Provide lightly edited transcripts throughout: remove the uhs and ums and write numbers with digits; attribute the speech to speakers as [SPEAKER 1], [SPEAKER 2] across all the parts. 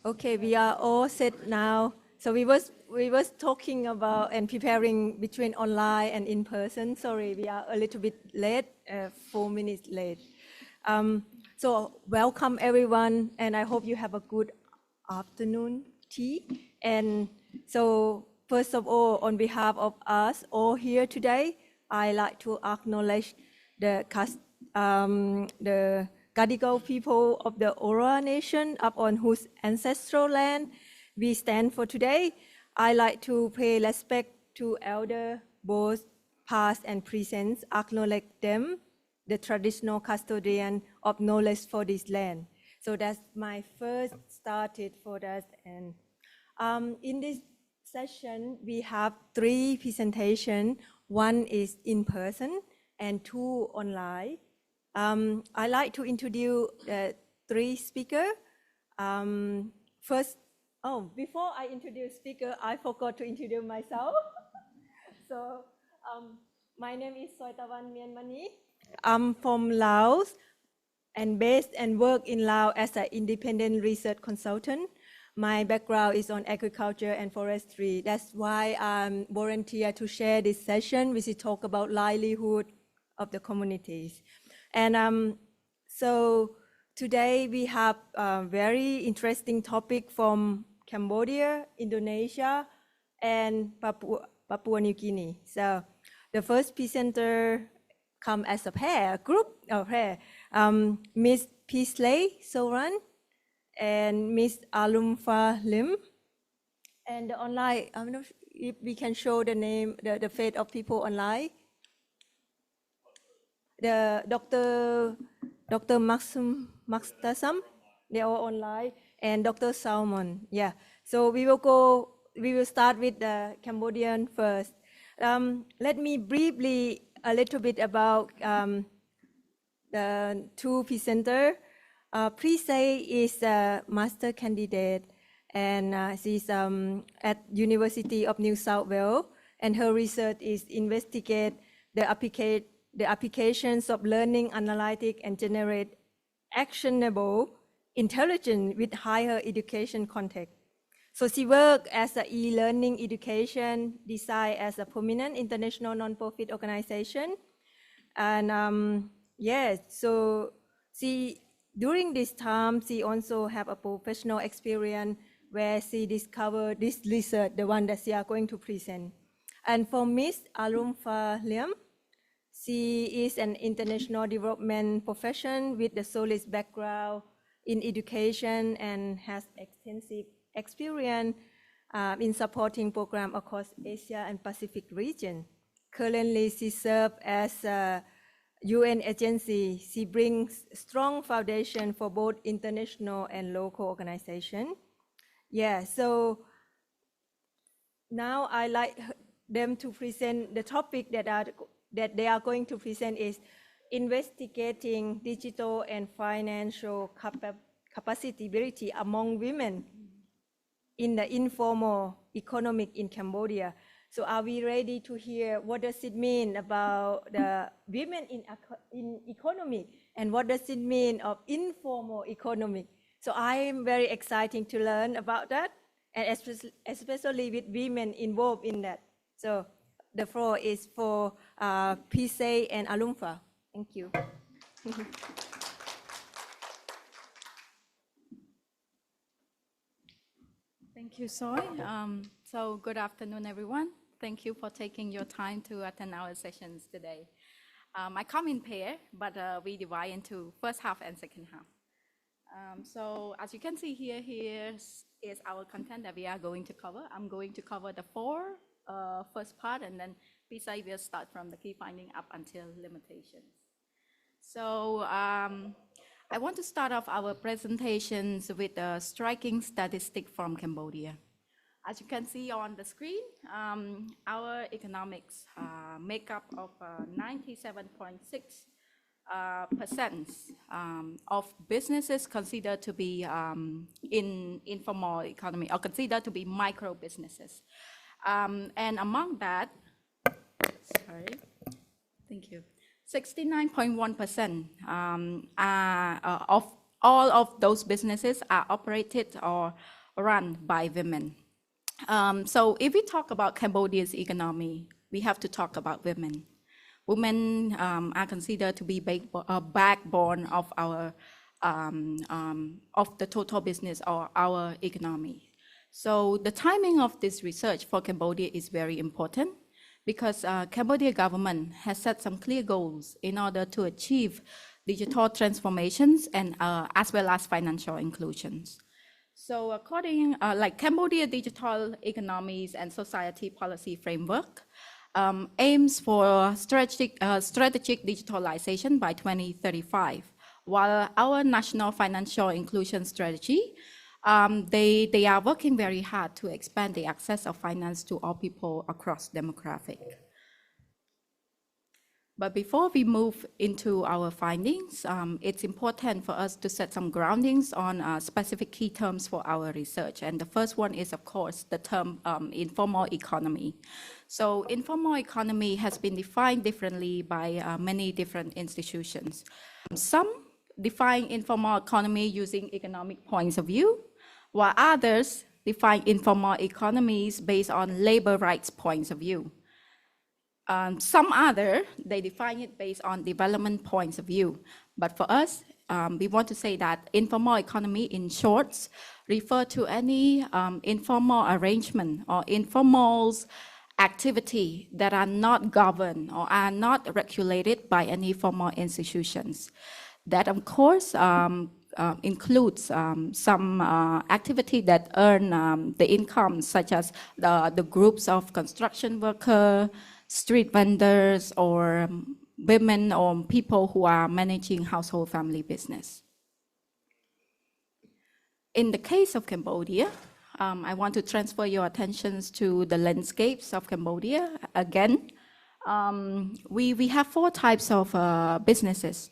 [SPEAKER 1] Okay, we are all set now. So we was talking about and preparing between online and in person. Sorry, we are a little bit late, 4 minutes late. So welcome everyone, and I hope you have a good afternoon tea. And so first of all, on behalf of us all here today, I like to acknowledge the Gadigal people of the Ora Nation, up on whose ancestral land we stand for today. I like to pay respect to elder, both past and present, acknowledge them, the traditional custodian of knowledge for this land. So that's my first started for that. And in this session, we have 3 presentations. One is in person and 2 online. I'd like to introduce the 3 speakers. Before I introduce speaker, I forgot to introduce myself. So my name is Soitavan Mianmani. I'm from Laos and based and work in Laos as an independent research consultant. My background is on agriculture and forestry. That's why I'm volunteer to share this session, which is talk about livelihood of the communities. And so today we have a very interesting topic from Cambodia, Indonesia, and Papua New Guinea. So the first presenter come as a group of pair, Miss Peasley Soran and Miss Alumfa Lim. And the online, I don't know if we can show the name, the face of people online. The Dr. Maxtasam, they are online, and Dr. Salmon. Yeah. So we will start with the Cambodian first. Let me briefly a little bit about the 2 presenters. Prisay is a master candidate, and she's at University of New South Wales, and her research is investigate the applications of learning, analytic, and generate actionable intelligence with higher education context. So she worked as an e-learning education design as a prominent international non-profit organization. And so during this time, she also have a professional experience where she discovered this research, the one that she are going to present. And for Miss Alumfa Liam, she is an international development professional with a solid background in education and has extensive experience in supporting programs across Asia and Pacific region. Currently, she serves as a UN agency. She brings strong foundation for both international and local organizations. Yeah, so now I like them to present the topic that they are going to present is investigating digital and financial capacity building among women in the informal economic in Cambodia. So are we ready to hear what does it mean about the women in economy, and what does it mean of informal economy? So I am very excited to learn about that, and especially with women involved in that. So the floor is for Pisay and Alumfa. Thank you.
[SPEAKER 2] Thank you, Soy. So good afternoon, everyone. Thank you for taking your time to attend our sessions today. I come in pair, but we divide into first half and second half. So as you can see here is our content that we are going to cover. I'm going to cover the 4 first part, and then Pisay will start from the key finding up until limitations. So I want to start off our presentations with a striking statistic from Cambodia. As you can see on the screen, our economics make up of 97.6% of businesses considered to be in informal economy, or considered to be micro businesses. And among that, 69.1% of all of those businesses are operated or run by women. So if we talk about Cambodia's economy, we have to talk about women. Women are considered to be a backbone of our of the total business or our economy. So the timing of this research for Cambodia is very important because Cambodia government has set some clear goals in order to achieve digital transformations and as well as financial inclusions. So according, like Cambodia Digital Economies and Society Policy Framework aims for strategic digitalization by 2035, while our National Financial Inclusion Strategy, they are working very hard to expand the access of finance to all people across demographic. But before we move into our findings, it's important for us to set some groundings on specific key terms for our research. And the first one is, of course, the term informal economy. So informal economy has been defined differently by many different institutions. Some define informal economy using economic points of view, while others define informal economies based on labor rights points of view. Some other, they define it based on development points of view. But for us, we want to say that informal economy, in short, refer to any informal arrangement or informal activity that are not governed or are not regulated by any formal institutions. That, of course, includes some activity that earn the income, such as the groups of construction workers, street vendors, or women or people who are managing household family business. In the case of Cambodia, I want to transfer your attentions to the landscapes of Cambodia. Again, we have four types of businesses.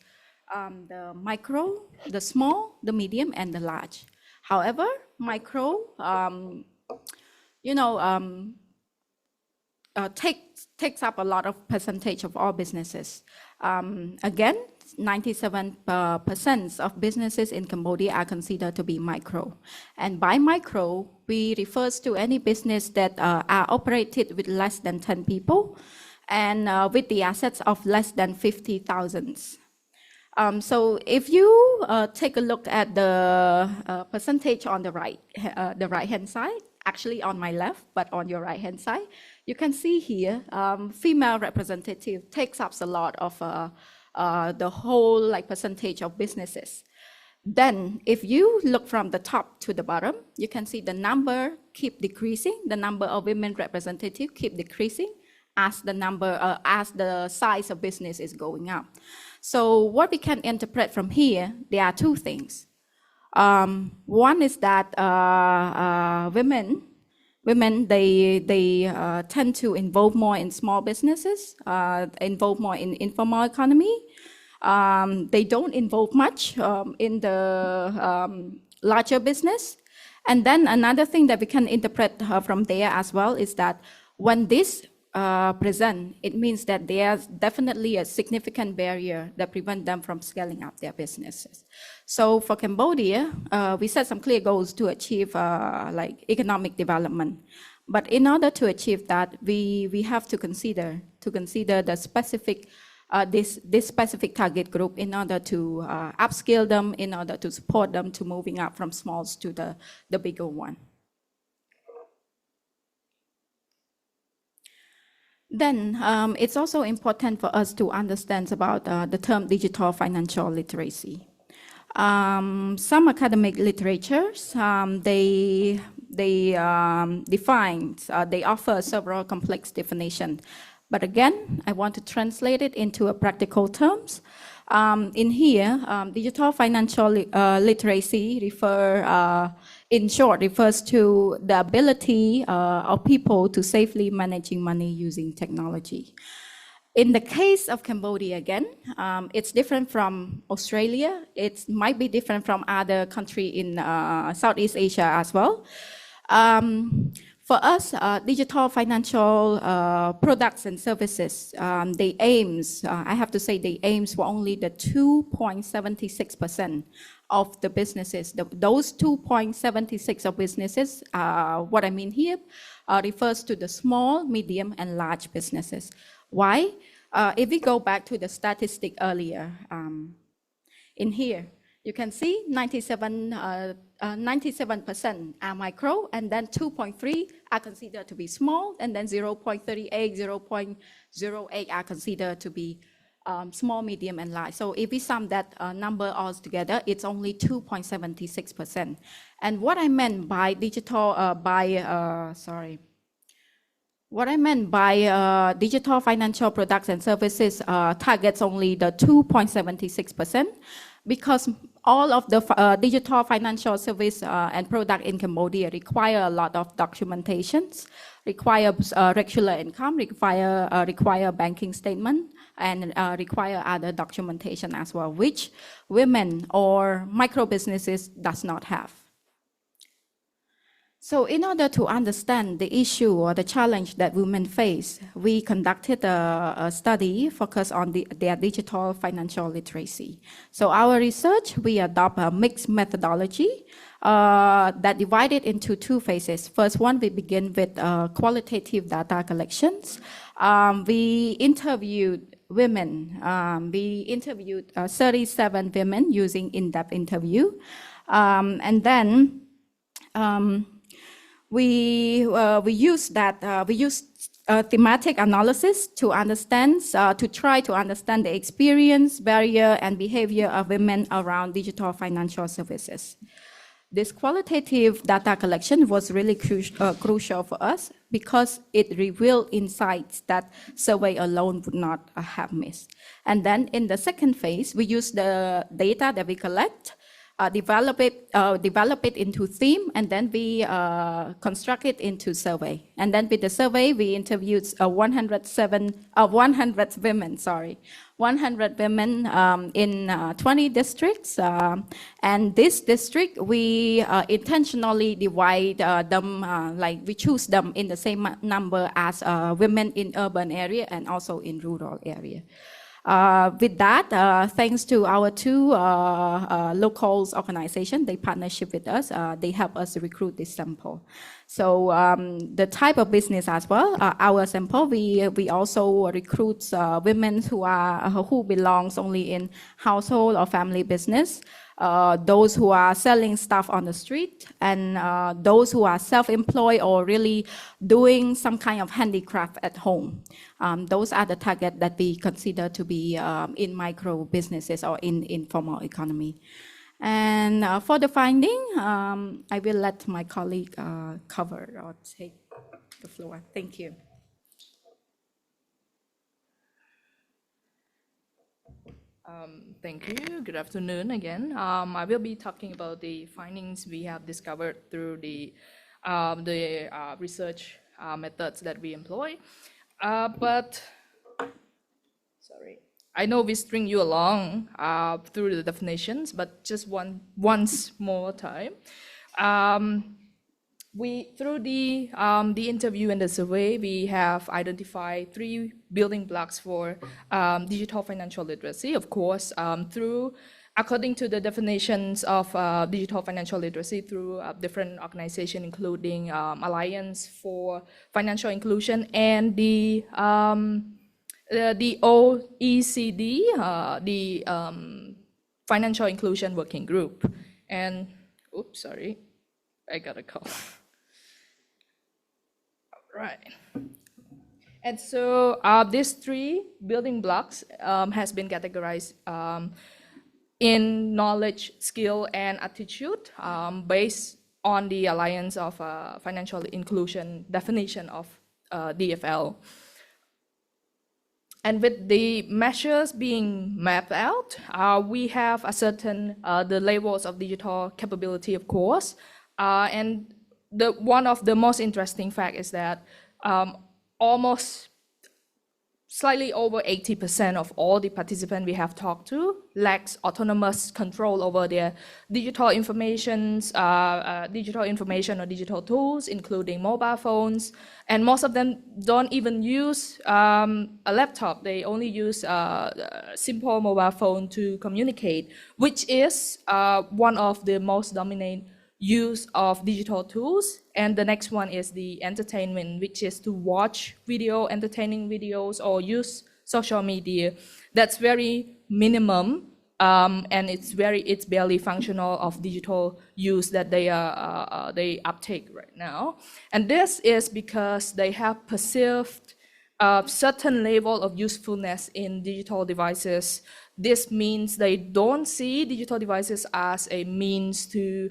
[SPEAKER 2] The micro, the small, the medium, and the large. However, micro, takes up a lot of percentage of all businesses. Again, 97% of businesses in Cambodia are considered to be micro. And by micro, we refers to any business that are operated with less than 10 people and with the assets of less than 50,000. So if you take a look at the percentage on the right-hand side, actually on my left, but on your right-hand side, you can see here, female representative takes up a lot of the whole percentage of businesses. Then if you look from the top to the bottom, you can see the number keep decreasing, the number of women representatives keep decreasing as the size of business is going up. So what we can interpret from here, there are two things. One is that women they tend to involve more in small businesses, involve more in informal economy. They don't involve much in the larger business. And then another thing that we can interpret from there as well is that when this present, it means that there's definitely a significant barrier that prevent them from scaling up their businesses. So for Cambodia, we set some clear goals to achieve economic development. But in order to achieve that, we have to consider the specific this specific target group in order to upskill them, in order to support them to moving up from smalls to the bigger one. Then it's also important for us to understand about the term digital financial literacy. Some academic literatures, they offer several complex definitions. But again, I want to translate it into a practical terms. In here, digital financial literacy in short, refers to the ability of people to safely managing money using technology. In the case of Cambodia, again, it's different from Australia. It might be different from other countries in Southeast Asia as well. For us, digital financial products and services, they aims, I have to say they aims for only the 2.76% of the businesses. Those 2.76 of businesses, what I mean here, refers to the small, medium, and large businesses. Why? If we go back to the statistic earlier, in here, you can see 97% are micro, and then 2.3 are considered to be small, and then 0.38, 0.08 are considered to be small, medium, and large. So if we sum that number all together, it's only 2.76%. And what I meant by digital, digital financial products and services targets only the 2.76%, because all of the digital financial service and product in Cambodia require a lot of documentations, require regular income, require banking statement, and require other documentation as well, which women or micro businesses does not have. So in order to understand the issue or the challenge that women face, we conducted a study focused on their digital financial literacy. So our research, we adopt a mixed methodology that divided into two phases. First one, we begin with qualitative data collections. We interviewed women. We interviewed 37 women using in-depth interview. And then we use thematic analysis to understand, to try to understand the experience, barrier, and behavior of women around digital financial services. This qualitative data collection was really crucial for us because it revealed insights that survey alone would not have missed. And then in the second phase, we use the data that we collect, develop it into theme, and then we construct it into survey. And then with the survey, we interviewed 100 women in 20 districts. And this district, we intentionally divide them, like we choose them in the same number as women in urban area and also in rural area. With that, thanks to our two local organizations, they partnership with us. They help us recruit this sample. So the type of business as well, our sample, we also recruit women who belongs only in household or family business, those who are selling stuff on the street, and those who are self-employed or really doing some kind of handicraft at home. Those are the target that we consider to be in micro businesses or in informal economy. And for the finding, I will let my colleague cover or take the floor. Thank you.
[SPEAKER 3] Thank you. Good afternoon again. I will be talking about the findings we have discovered through the research methods that we employ. But sorry, I know we string you along through the definitions, but just once more time. Through the interview and the survey, we have identified 3 building blocks for digital financial literacy. Of course, according to the definitions of digital financial literacy through different organizations, including Alliance for Financial Inclusion and the OECD, the Financial Inclusion Working Group. And, oops, sorry, I got a call. Right. And so these 3 building blocks has been categorized in knowledge, skill, and attitude based on the Alliance of Financial Inclusion definition of DFL. And with the measures being mapped out, we have a certain the levels of digital capability, of course, and one of the most interesting fact is that almost slightly over 80% of all the participants we have talked to lacks autonomous control over their digital information or digital tools, including mobile phones. And most of them don't even use a laptop. They only use a simple mobile phone to communicate, which is one of the most dominant use of digital tools. And the next one is the entertainment, which is to watch entertaining videos or use social media. That's very minimum, and it's barely functional of digital use that they uptake right now. And this is because they have perceived a certain level of usefulness in digital devices. This means they don't see digital devices as a means to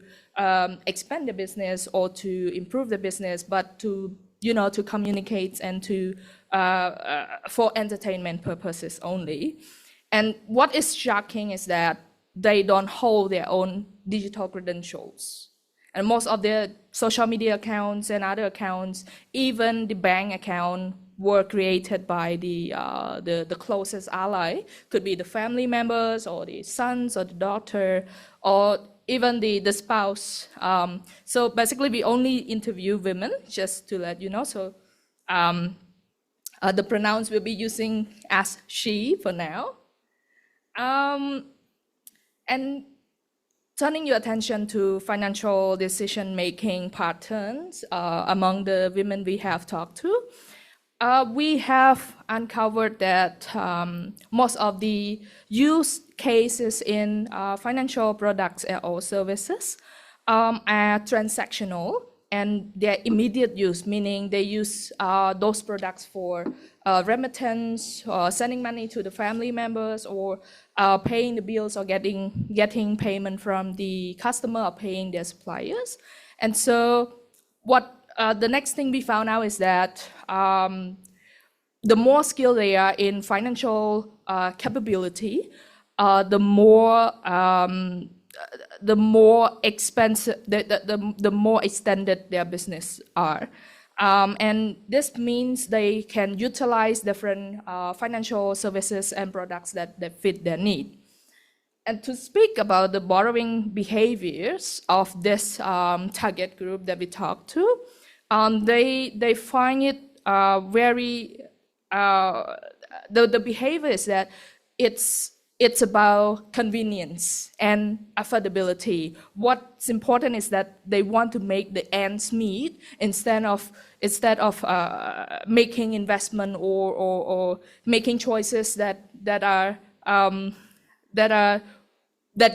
[SPEAKER 3] expand the business or to improve the business, but to communicate and to for entertainment purposes only. And what is shocking is that they don't hold their own digital credentials. And most of their social media accounts and other accounts, even the bank account, were created by the closest ally. Could be the family members or the sons or the daughter or even the spouse. So basically, we only interview women, just to let you know. So the pronouns we'll be using as she for now. And turning your attention to financial decision-making patterns among the women we have talked to, we have uncovered that most of the use cases in financial products or services are transactional, and their immediate use, meaning they use those products for remittance, sending money to the family members, or paying the bills, or getting payment from the customer, or paying their suppliers. And so the next thing we found out is that the more skilled they are in financial capability, the more expensive, the more extended their business are. And this means they can utilize different financial services and products that fit their need. And to speak about the borrowing behaviors of this target group that we talked to, they find it very, the behavior is that it's about convenience and affordability. What's important is that they want to make the ends meet instead of making investment or making choices that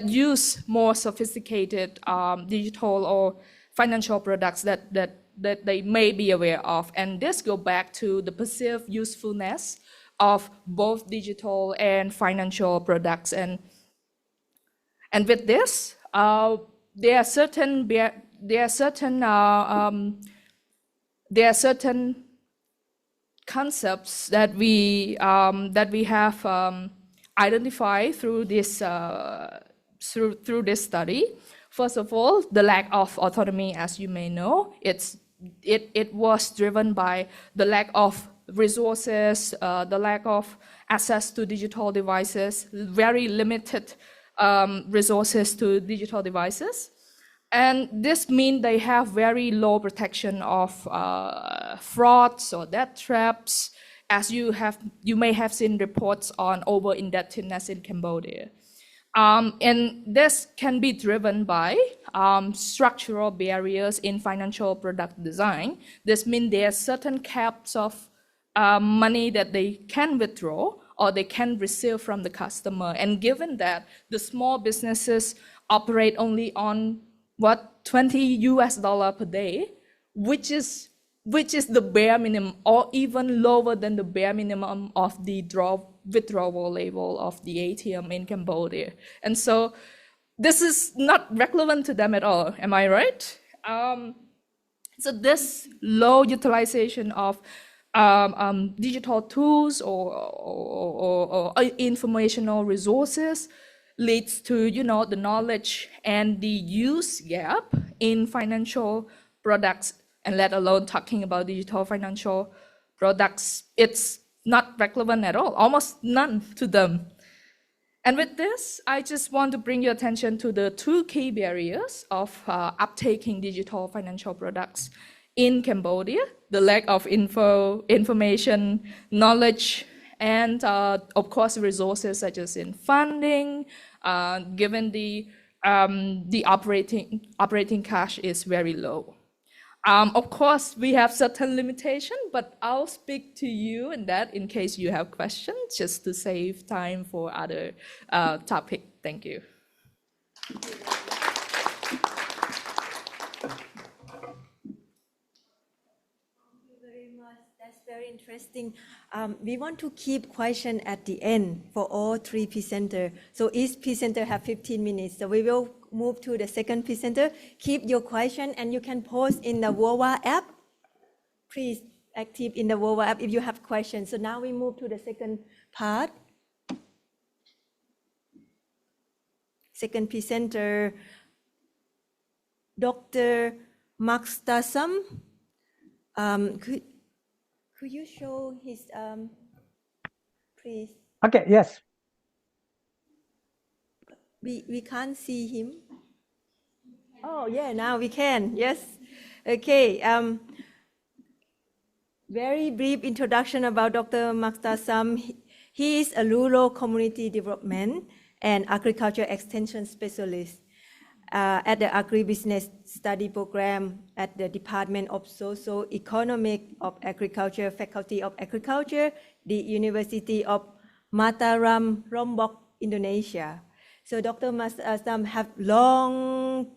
[SPEAKER 3] use more sophisticated digital or financial products that they may be aware of. And this goes back to the perceived usefulness of both digital and financial products. And with this, there are certain concepts that we have identified through this through this study. First of all, the lack of autonomy, as you may know, it was driven by the lack of resources, the lack of access to digital devices, very limited resources to digital devices. And this means they have very low protection of frauds or debt traps, as you may have seen reports on over-indebtedness in Cambodia. And this can be driven by structural barriers in financial product design. This means there are certain caps of money that they can withdraw or they can receive from the customer. And given that the small businesses operate only on $20 per day, which is the bare minimum, or even lower than the bare minimum of the withdrawal level of the ATM in Cambodia. And so this is not relevant to them at all, am I right? So this low utilization of digital tools or informational resources leads to the knowledge and the use gap in financial products, and let alone talking about digital financial products. It's not relevant at all, almost none to them. And with this, I just want to bring your attention to the two key barriers of uptaking digital financial products in Cambodia: the lack of information, knowledge, and of course resources such as in funding, given the operating cash is very low. Of course, we have certain limitation, but I'll speak to you in that in case you have questions, just to save time for other topic. Thank you.
[SPEAKER 1] That's very interesting. We want to keep question at the end for all three presenters. So each presenter have 15 minutes. So we will move to the second presenter. Keep your question and you can post in the WOWA app. Please active in the WOWA app if you have questions. So now we move to the second part. Second presenter, Dr. Makstasam. Could you show his, please?
[SPEAKER 4] Okay, yes.
[SPEAKER 1] We can't see him. Oh, yeah, now we can, yes. Okay, very brief introduction about Dr. Makstasam. He is a rural community development and agriculture extension specialist at the Agribusiness Study Program at the Department of Socio-Economic of Agriculture, Faculty of Agriculture, the University of Mataram, Lombok, Indonesia. So Dr. Makstasam have long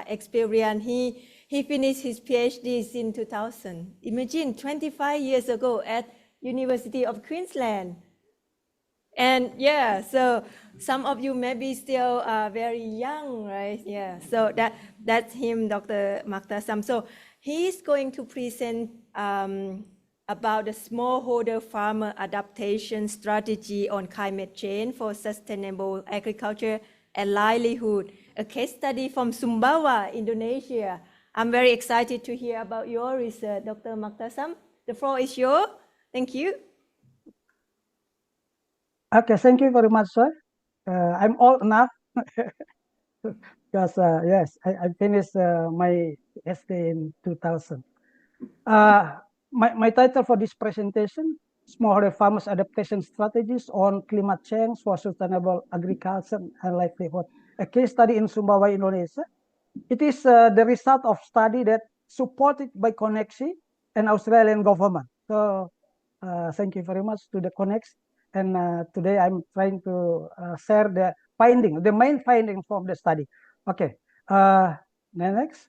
[SPEAKER 1] experience. He finished his PhD in 2000. Imagine 25 years ago at University of Queensland. And yeah, so some of you may be still very young, right? Yeah, so that's him, Dr. Makstasam. So he's going to present about the smallholder farmer adaptation strategy on climate change for sustainable agriculture and livelihood, a case study from Sumbawa, Indonesia. I'm very excited to hear about your research, Dr. Makstasam. The floor is yours. Thank you.
[SPEAKER 4] Okay, thank you very much, sir. I'm old enough because, yes, I finished my PhD in 2000. My title for this presentation, Smallholder Farmers Adaptation Strategies on Climate Change for Sustainable Agriculture and Livelihood, a case study in Sumbawa, Indonesia. It is the result of study that supported by Connexi and Australian government. So thank you very much to the Connex. And today I'm trying to share the main finding from the study. Okay, next.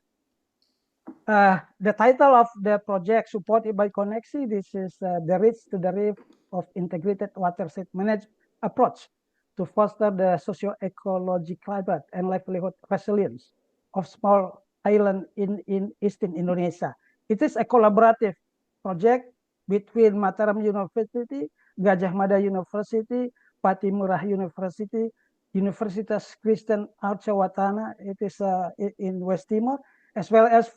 [SPEAKER 4] The title of the project supported by Connexi, this is the Reach to the Reef of Integrated Watershed Management Approach to foster the socio-ecological and livelihood resilience of small island in Eastern Indonesia. It is a collaborative project between Mataram University, Gajah Mada University, Patimura University, Universitas Kristen Arca Watana, it is in West Timor, as well as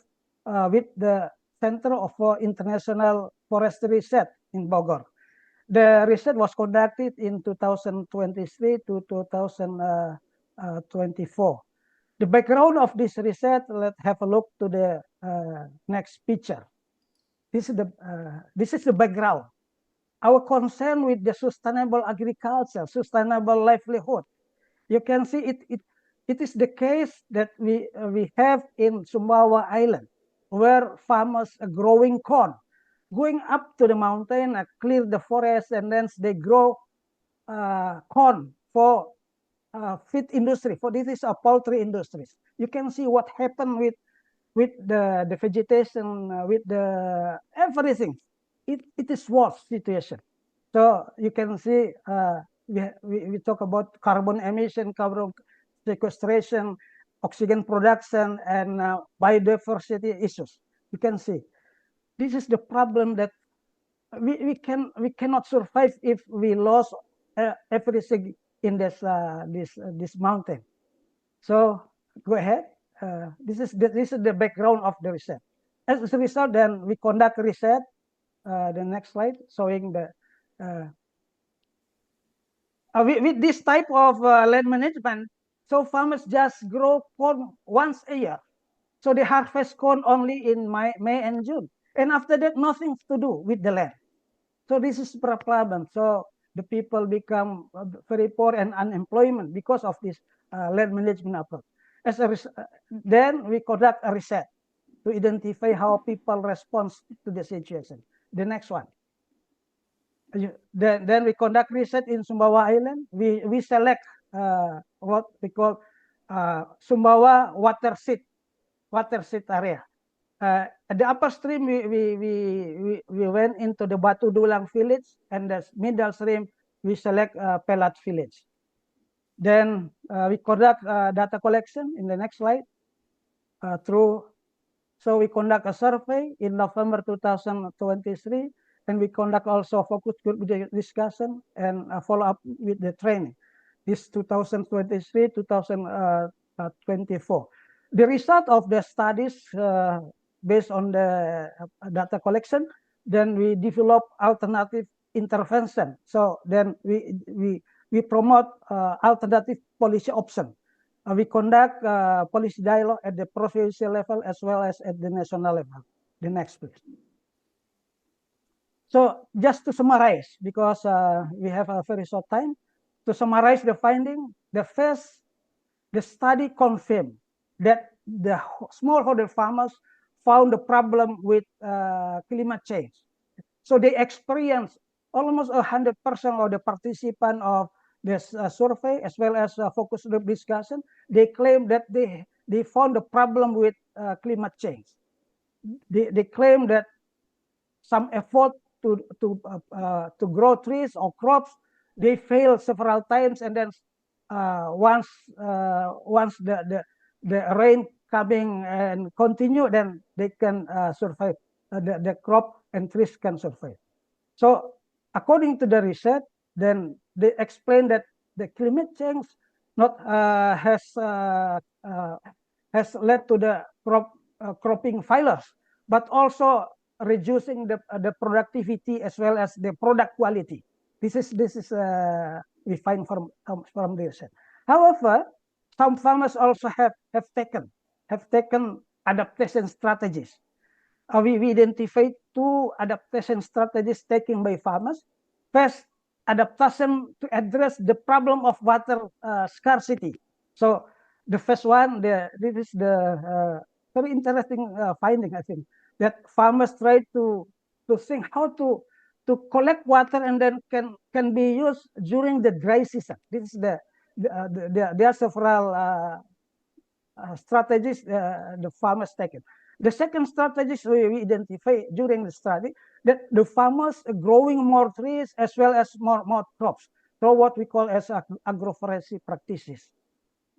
[SPEAKER 4] with the Center of International Forestry Research in Bogor. The research was conducted in 2023 to 2024. The background of this research, let's have a look to the next picture. This is the background. Our concern with the sustainable agriculture, sustainable livelihood. You can see it is the case that we have in Sumbawa Island, where farmers are growing corn, going up to the mountain, clear the forest, and then they grow corn for feed industry. For this is a poultry industries. You can see what happened with the vegetation, with the everything. It is worse situation. So you can see we talk about carbon emission, carbon sequestration, oxygen production, and biodiversity issues. You can see this is the problem that we cannot survive if we lose everything in this mountain. So go ahead. This is the background of the research. As a result, then we conduct research. The next slide showing the with this type of land management, so farmers just grow corn once a year. So they harvest corn only in May and June. And after that, nothing to do with the land. So this is problem. So the people become very poor and unemployment because of this land management approach. Then we conduct a research to identify how people respond to the situation. The next one. Then we conduct research in Sumbawa Island. We select what we call Sumbawa watershed area. At the upper stream, we went into the Batu Dulang village, and the middle stream, we select Pelat village. Then we conduct data collection in the next slide. So we conduct a survey in November 2023, and we conduct also focus group discussion and follow up with the training. This 2023, 2024. The result of the studies based on the data collection, then we develop alternative intervention. So then we promote alternative policy option. We conduct policy dialogue at the provincial level as well as at the national level. The next, please. So just to summarize, because we have a very short time, to summarize the finding, the study confirmed that the smallholder farmers found the problem with climate change. So they experienced almost 100% of the participant of this survey as well as focus group discussion. They claim that they found the problem with climate change. They claim that some effort to grow trees or crops, they fail several times, and then once the rain coming and continue, then they can survive. The crop and trees can survive. So according to the research, then they explain that the climate change not has led to the cropping failures, but also reducing the productivity as well as the product quality. This is we find from the research. However, some farmers also have taken adaptation strategies. We identified 2 adaptation strategies taken by farmers. First, adaptation to address the problem of water scarcity. So the first one, this is the very interesting finding, I think, that farmers try to think how to collect water and then can be used during the dry season. This is there are several strategies the farmers taken. The second strategy we identify during the study that the farmers are growing more trees as well as more crops. So what we call as agroforestry practices.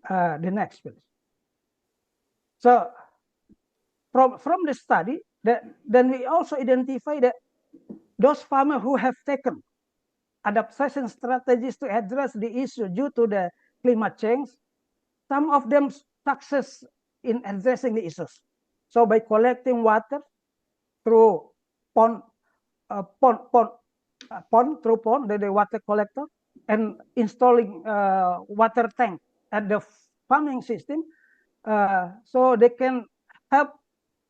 [SPEAKER 4] The next, please. So from the study, then we also identify that those farmers who have taken adaptation strategies to address the issue due to the climate change, some of them success in addressing the issues. So by collecting water through pond, the water collector, and installing water tank at the farming system, so they can help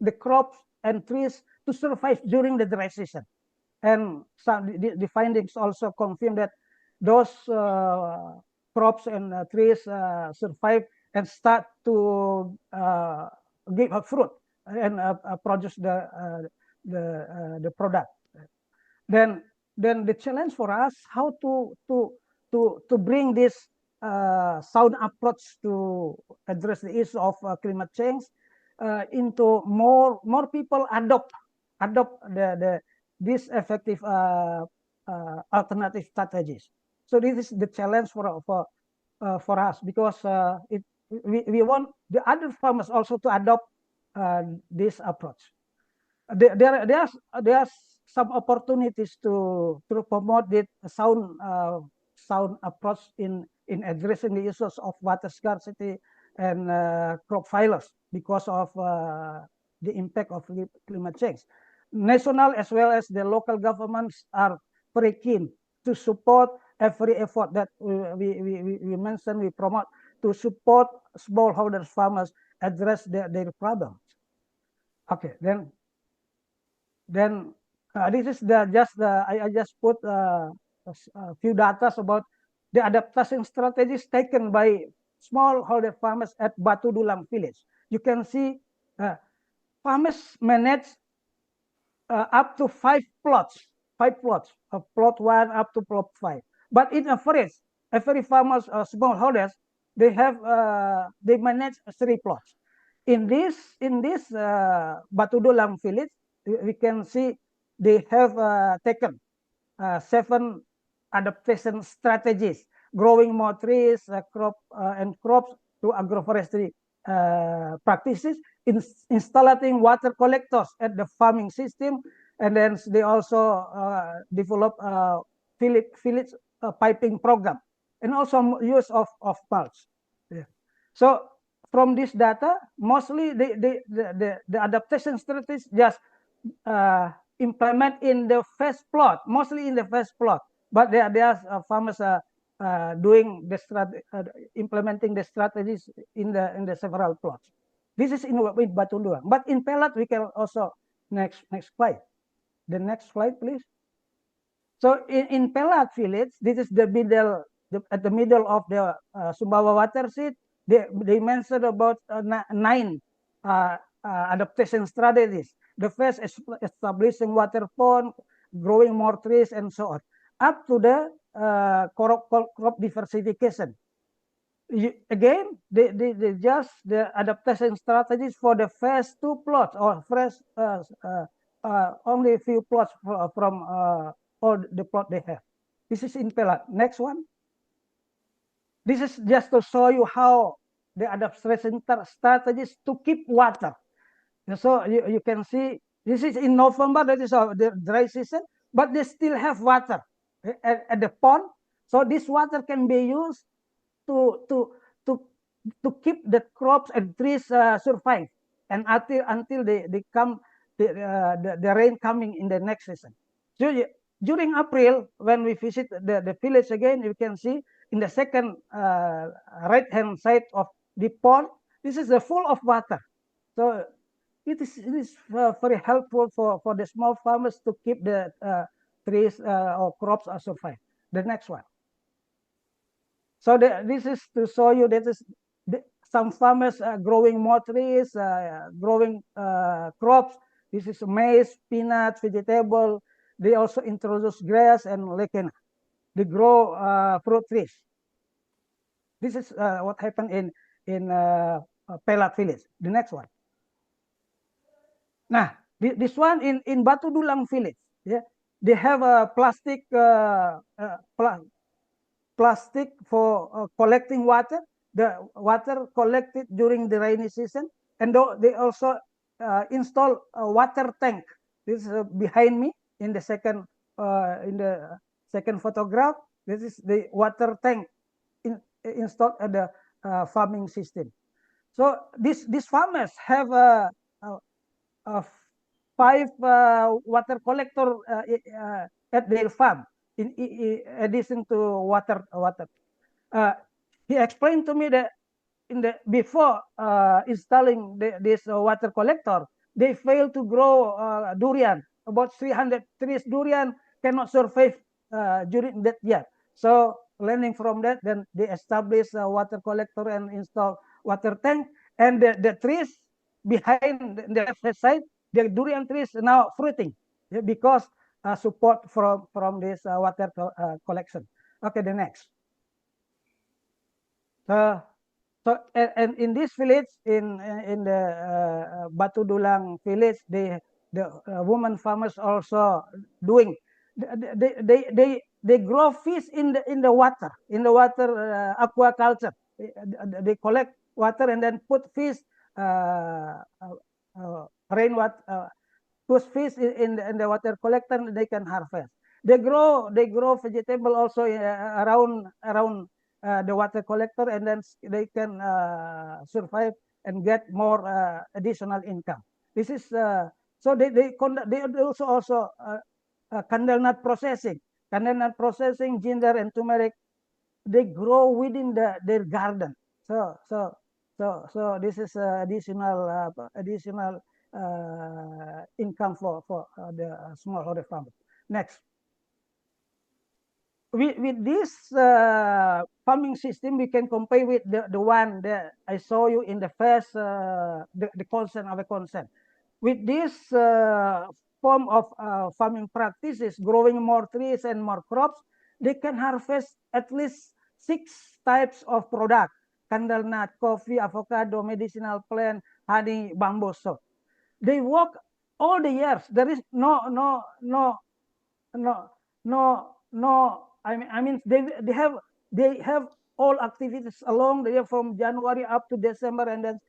[SPEAKER 4] the crops and trees to survive during the dry season. And the findings also confirm that those crops and trees survive and start to give a fruit and produce the product. Then the challenge for us how to bring this sound approach to address the issue of climate change into more people adopt these effective alternative strategies. So this is the challenge for us, because we want the other farmers also to adopt this approach. There are some opportunities to promote the sound approach in addressing the issues of water scarcity and crop failures because of the impact of climate change. National as well as the local governments are very keen to support every effort that we mentioned, we promote to support smallholders farmers address their problems. Okay, then this is I just put a few data about the adaptation strategies taken by smallholder farmers at Batu Dulang village. You can see farmers manage up to 5 plots, plot 1 up to plot 5. But in average, every farmers smallholders they manage 3 plots. In this Batu Dulang village, we can see they have taken 7 adaptation strategies, growing more trees, and crops to agroforestry practices, installing water collectors at the farming system, and then they also develop village piping program, and also use of mulch. Yeah. So from this data, mostly the adaptation strategies just implement in the first plot, mostly in the first plot. But there are farmers doing the implementing the strategies in the several plots. This is in Batu Dulang. But in Pelat, we can also next slide. The next slide, please. So in Pelat village, this is the middle at the middle of the Sumbawa watershed. They mentioned about 9 adaptation strategies. The first is establishing water pond, growing more trees, and so on, up to the crop diversification. Again, they just the adaptation strategies for the first 2 plots or first only a few plots from all the plot they have. This is in Pelat. Next one. This is just to show you how the adaptation strategies to keep water. So you can see this is in November, that is the dry season, but they still have water at the pond. So this water can be used to keep the crops and trees survive, and until they come the rain coming in the next season. So during April, when we visit the village again, you can see in the second right hand side of the pond, this is full of water. So it is very helpful for the small farmers to keep the trees or crops survive. The next one. So this is to show you that some farmers growing more trees, growing crops. This is maize, peanuts, vegetable. They also introduce grass and lecena. They grow fruit trees. This is what happened in Pelat village. The next one. Nah, this one in Batu Dulang village. Yeah, they have a plastic for collecting water. The water collected during the rainy season, and they also install a water tank. This is behind me in the second photograph. This is the water tank installed at the farming system. So these farmers have a 5 water collector at their farm in addition to water. He explained to me that before installing this water collector, they failed to grow durian. About 300 trees durian cannot survive during that year. So learning from that, then they established a water collector and install water tank. And the trees behind the left side, the durian trees now fruiting because support from this water collection. Okay, the next. So and in this village, in the Batu Dulang village, the women farmers also doing they grow fish in the water aquaculture. They collect water and then put fish rainwater. Put fish in the water collector, and they can harvest. They grow vegetable also around the water collector, and then they can survive and get more additional income. This is so they also candle nut processing. candle nut processing, ginger, and turmeric, they grow within their garden. So this is additional income for the smallholder farmers. Next. With this farming system, we can compare with the one that I saw you in the first, the concern of a concern. With this form of farming practices, growing more trees and more crops, they can harvest at least 6 types of product: candle nut, coffee, avocado, medicinal plant, honey, bamboo. So they work all the years. There is no. I mean, they have all activities along the year from January up to December, and then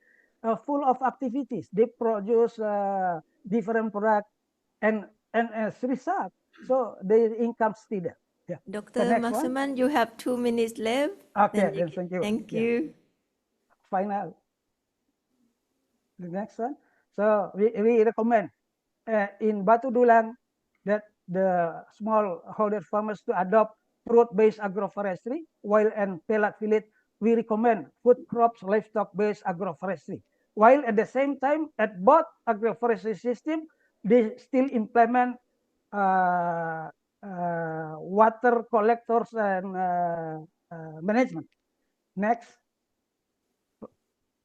[SPEAKER 4] full of activities. They produce different products, and as result, so their income still there. Yeah.
[SPEAKER 1] Dr. Maxman, you have 2 minutes left.
[SPEAKER 4] Okay, then thank you.
[SPEAKER 1] Thank you.
[SPEAKER 4] Final. The next one. So we recommend in Batu Dulang that the smallholder farmers to adopt fruit-based agroforestry, while in Pelat village we recommend food crops, livestock-based agroforestry. While at the same time, at both agroforestry system, they still implement water collectors and management. Next.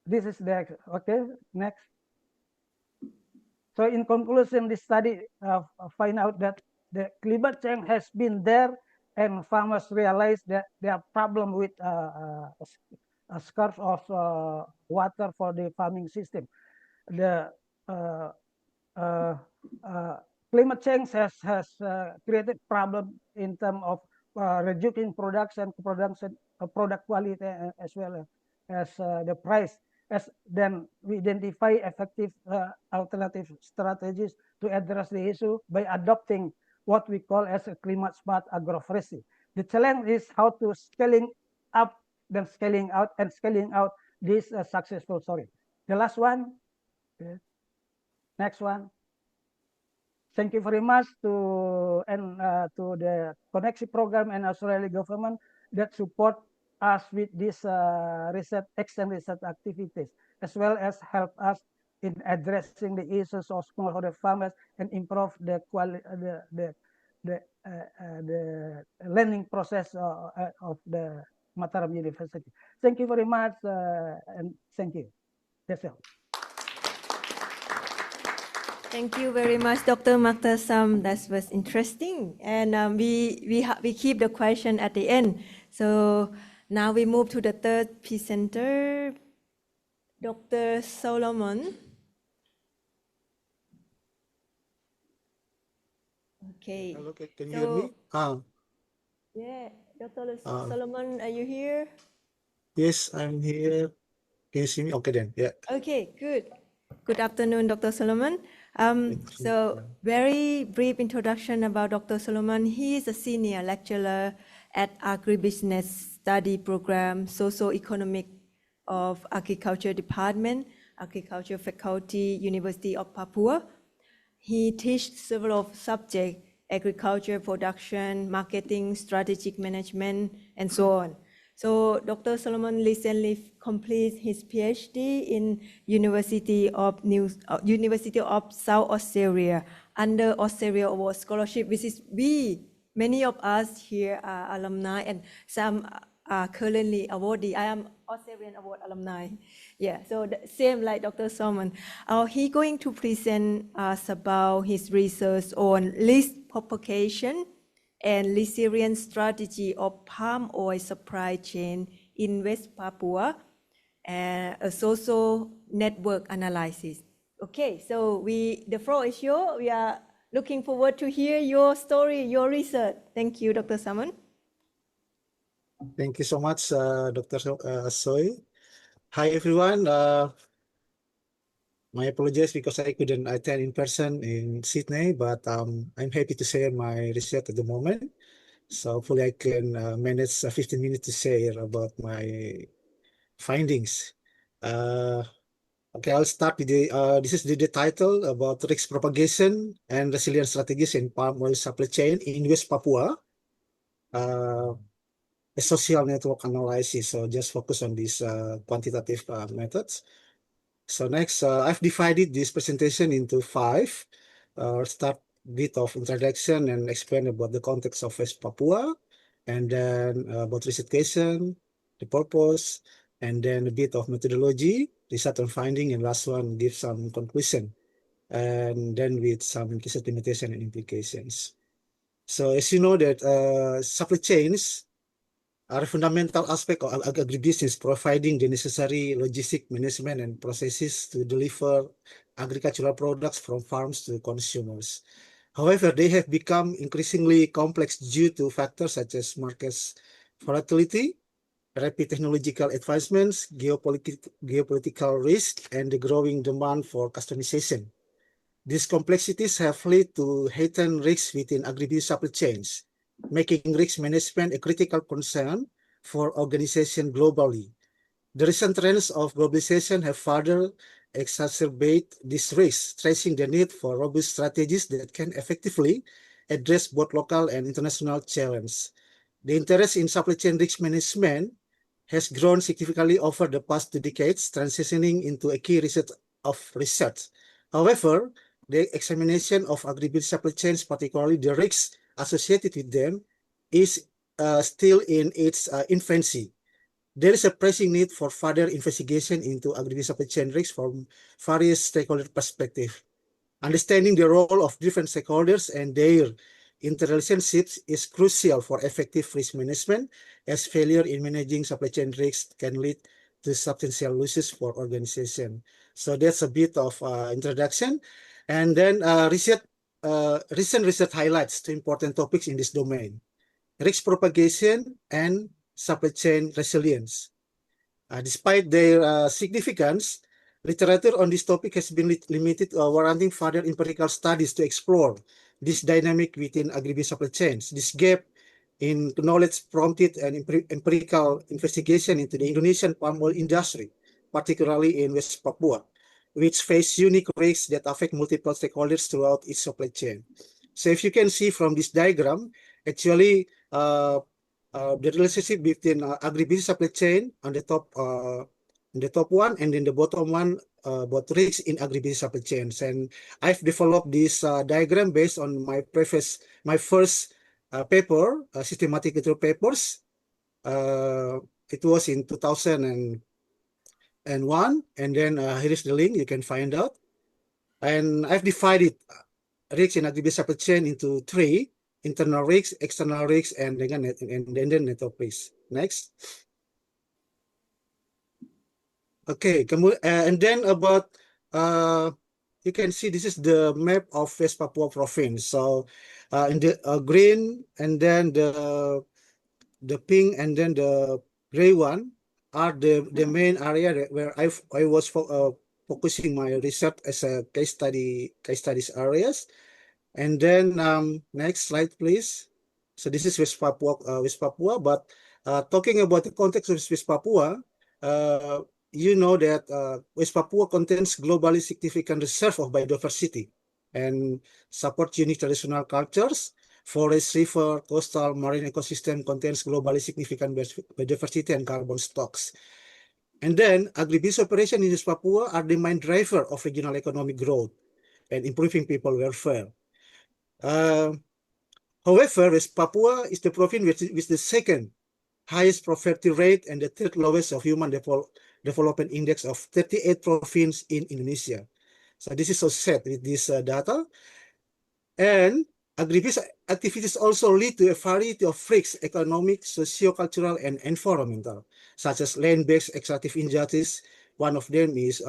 [SPEAKER 4] This is the, okay, next. So in conclusion, this study find out that the climate change has been there, and farmers realize that there are problem with a scarce of water for the farming system. The climate change has created problem in terms of reducing production, product quality, as well as the price. Then we identify effective alternative strategies to address the issue by adopting what we call as a climate smart agroforestry. The challenge is how to scaling up, then scaling out, and scaling out this successful story. The last one. Okay. Next one. Thank you very much to the Connection Program and Australian government that support us with this extend research activities, as well as help us in addressing the issues of smallholder farmers and improve the quality, the learning process of the Mataram University. Thank you very much, and thank you. That's all.
[SPEAKER 1] Thank you very much, Dr. Maktasam. That was interesting, and we keep the question at the end. So now we move to the third presenter, Dr. Solomon. Okay.
[SPEAKER 5] Hello, can you hear me?
[SPEAKER 1] Yeah, Dr. Solomon, are you here?
[SPEAKER 5] Yes, I'm here. Can you see me? Okay then, yeah.
[SPEAKER 1] Okay, good. Good afternoon, Dr. Solomon. So very brief introduction about Dr. Solomon. He is a senior lecturer at Agribusiness Study Program, Socio-Economic of Agriculture Department, Agriculture Faculty, University of Papua. He teaches several subjects: agriculture, production, marketing, strategic management, and so on. So Dr. Solomon recently completed his PhD in University of South Australia under Australia Award Scholarship, which is many of us here are alumni, and some are currently awardee. I am Australian Award alumni. Yeah, so same like Dr. Solomon. He's going to present us about his research on least propagation and resilient strategy of palm oil supply chain in West Papua, and a social network analysis. Okay, so the floor is yours. We are looking forward to hear your story, your research. Thank you, Dr. Salmon.
[SPEAKER 5] Thank you so much, Dr. Soy. Hi, everyone. My apologies because I couldn't attend in person in Sydney, but I'm happy to share my research at the moment. So hopefully I can manage 15 minutes to share about my findings. Okay, I'll start with this is the title about risk propagation and resilient strategies in palm oil supply chain in West Papua. a social network analysis. So just focus on these quantitative methods. So next, I've divided this presentation into 5. Start bit of introduction and explain about the context of West Papua, and then about research question, the purpose, and then a bit of methodology, research and finding, and last one give some conclusion, and then with some implicit limitation and implications. So as you know that supply chains are a fundamental aspect of agribusiness, providing the necessary logistic management and processes to deliver agricultural products from farms to consumers. However, they have become increasingly complex due to factors such as market volatility, rapid technological advancements, geopolitical risk, and the growing demand for customization. These complexities have led to heightened risks within agribusiness supply chains, making risk management a critical concern for organizations globally. The recent trends of globalization have further exacerbated these risks, stressing the need for robust strategies that can effectively address both local and international challenges. The interest in supply chain risk management has grown significantly over the past 2 decades, transitioning into a key research of research. However, the examination of agribusiness supply chains, particularly the risks associated with them, is still in its infancy. There is a pressing need for further investigation into agribusiness supply chain risks from various stakeholder perspectives. Understanding the role of different stakeholders and their interrelationships is crucial for effective risk management, as failure in managing supply chain risks can lead to substantial losses for organization. So that's a bit of introduction. And then recent research highlights 2 important topics in this domain: risk propagation and supply chain resilience. Despite their significance, literature on this topic has been limited, warranting further empirical studies to explore this dynamic within agribusiness supply chains. This gap in knowledge prompted an empirical investigation into the Indonesian palm oil industry, particularly in West Papua, which face unique risks that affect multiple stakeholders throughout its supply chain. So if you can see from this diagram, actually, the relationship between agribusiness supply chain on the top one, and then the bottom one about risks in agribusiness supply chains. And I've developed this diagram based on my first paper, systematic review papers. It was in 2001, and then here is the link, you can find out. And I've divided risks in agribusiness supply chain into 3: internal risks, external risks, and then network risks. Next. Okay, and then about you can see this is the map of West Papua province. So in the green, and then the pink, and then the gray one are the main area where I was focusing my research as a case studies areas. And then next slide, please. So this is West Papua. But talking about the context of West Papua, you know that West Papua contains globally significant reserve of biodiversity and supports unique traditional cultures. Forest, river, coastal, marine ecosystem contains globally significant biodiversity and carbon stocks. And then agribusiness operations in West Papua are the main driver of regional economic growth and improving people welfare. However, West Papua is the province with the second highest poverty rate and the 3rd lowest of human development index of 38 provinces in Indonesia. So this is so sad with this data. And agribusiness activities also lead to a variety of risks: economic, socio-cultural, and environmental, such as land-based extractive injustice. One of them is